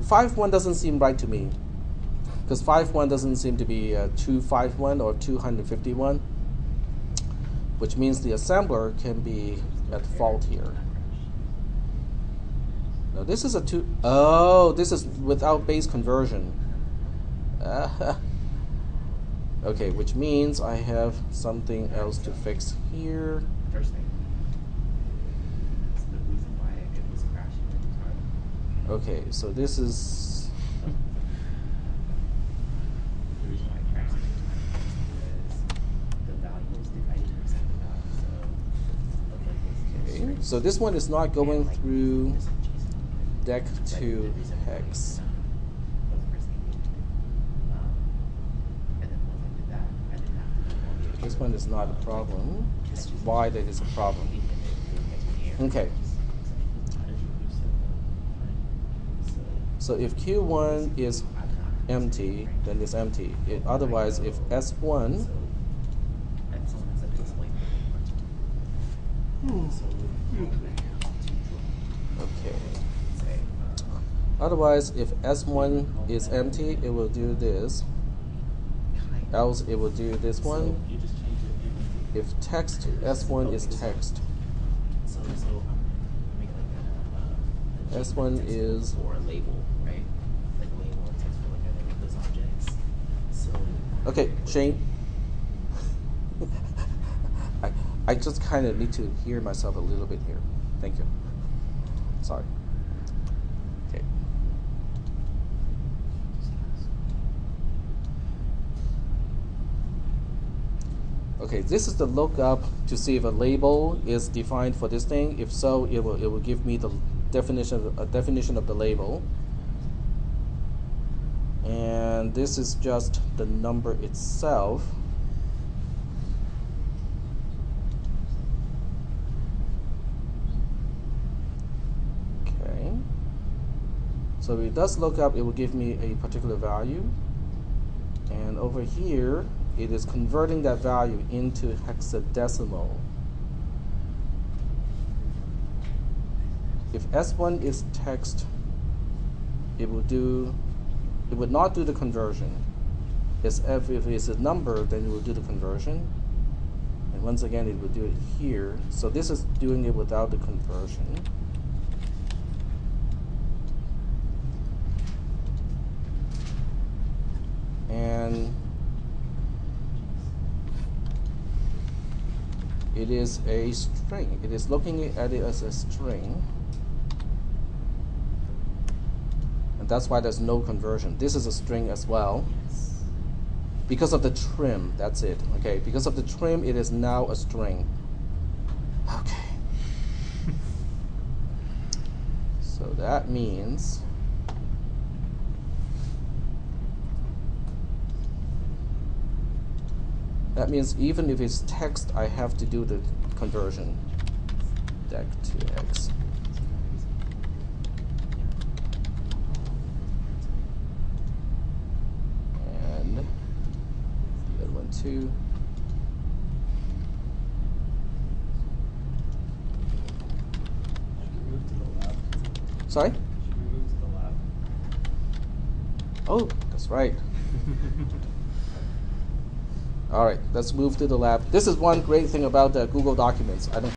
5.1 doesn't seem right to me, because 5.1 doesn't seem to be 251 or 251, which means the assembler can be at fault here. No, this is this is without base conversion. Okay, which means I have something else to fix here. First thing. It's the reason why it was crashing at the time. Okay, so this is. The reason why it crashed at the time is the value was divided percent the value. Okay, so this one is not going through deck to hex. This one is not a problem. It's why that is a problem. Okay. So if Q1 is empty, then it's empty. Otherwise, if S1 okay. Otherwise, if S1 is empty, it will do this. Else, it will do this one. If text S1 is text, S1 is for a label, right? Like a label and text for like any of those objects. So okay, Shane. I just kind of need to hear myself a little bit here. Thank you. Sorry. Okay. Okay, this is the lookup to see if a label is defined for this thing. If so, it will give me the definition of the label. And this is just the number itself. Okay. So if it does look up, it will give me a particular value. And over here, it is converting that value into hexadecimal. If S1 is text, it would not do the conversion. If it's a number, then it will do the conversion. And once again, it will do it here. So this is doing it without the conversion. And it is a string. It is looking at it as a string. And that's why there's no conversion. This is a string as well. Because of the trim, that's it. Okay, because of the trim, it is now a string. Okay. So that means even if it's text, I have to do the conversion. Dec to X. And the other one too. Sorry? Oh, that's right. All right, let's move to the lab. This is one great thing about Google Documents. I don't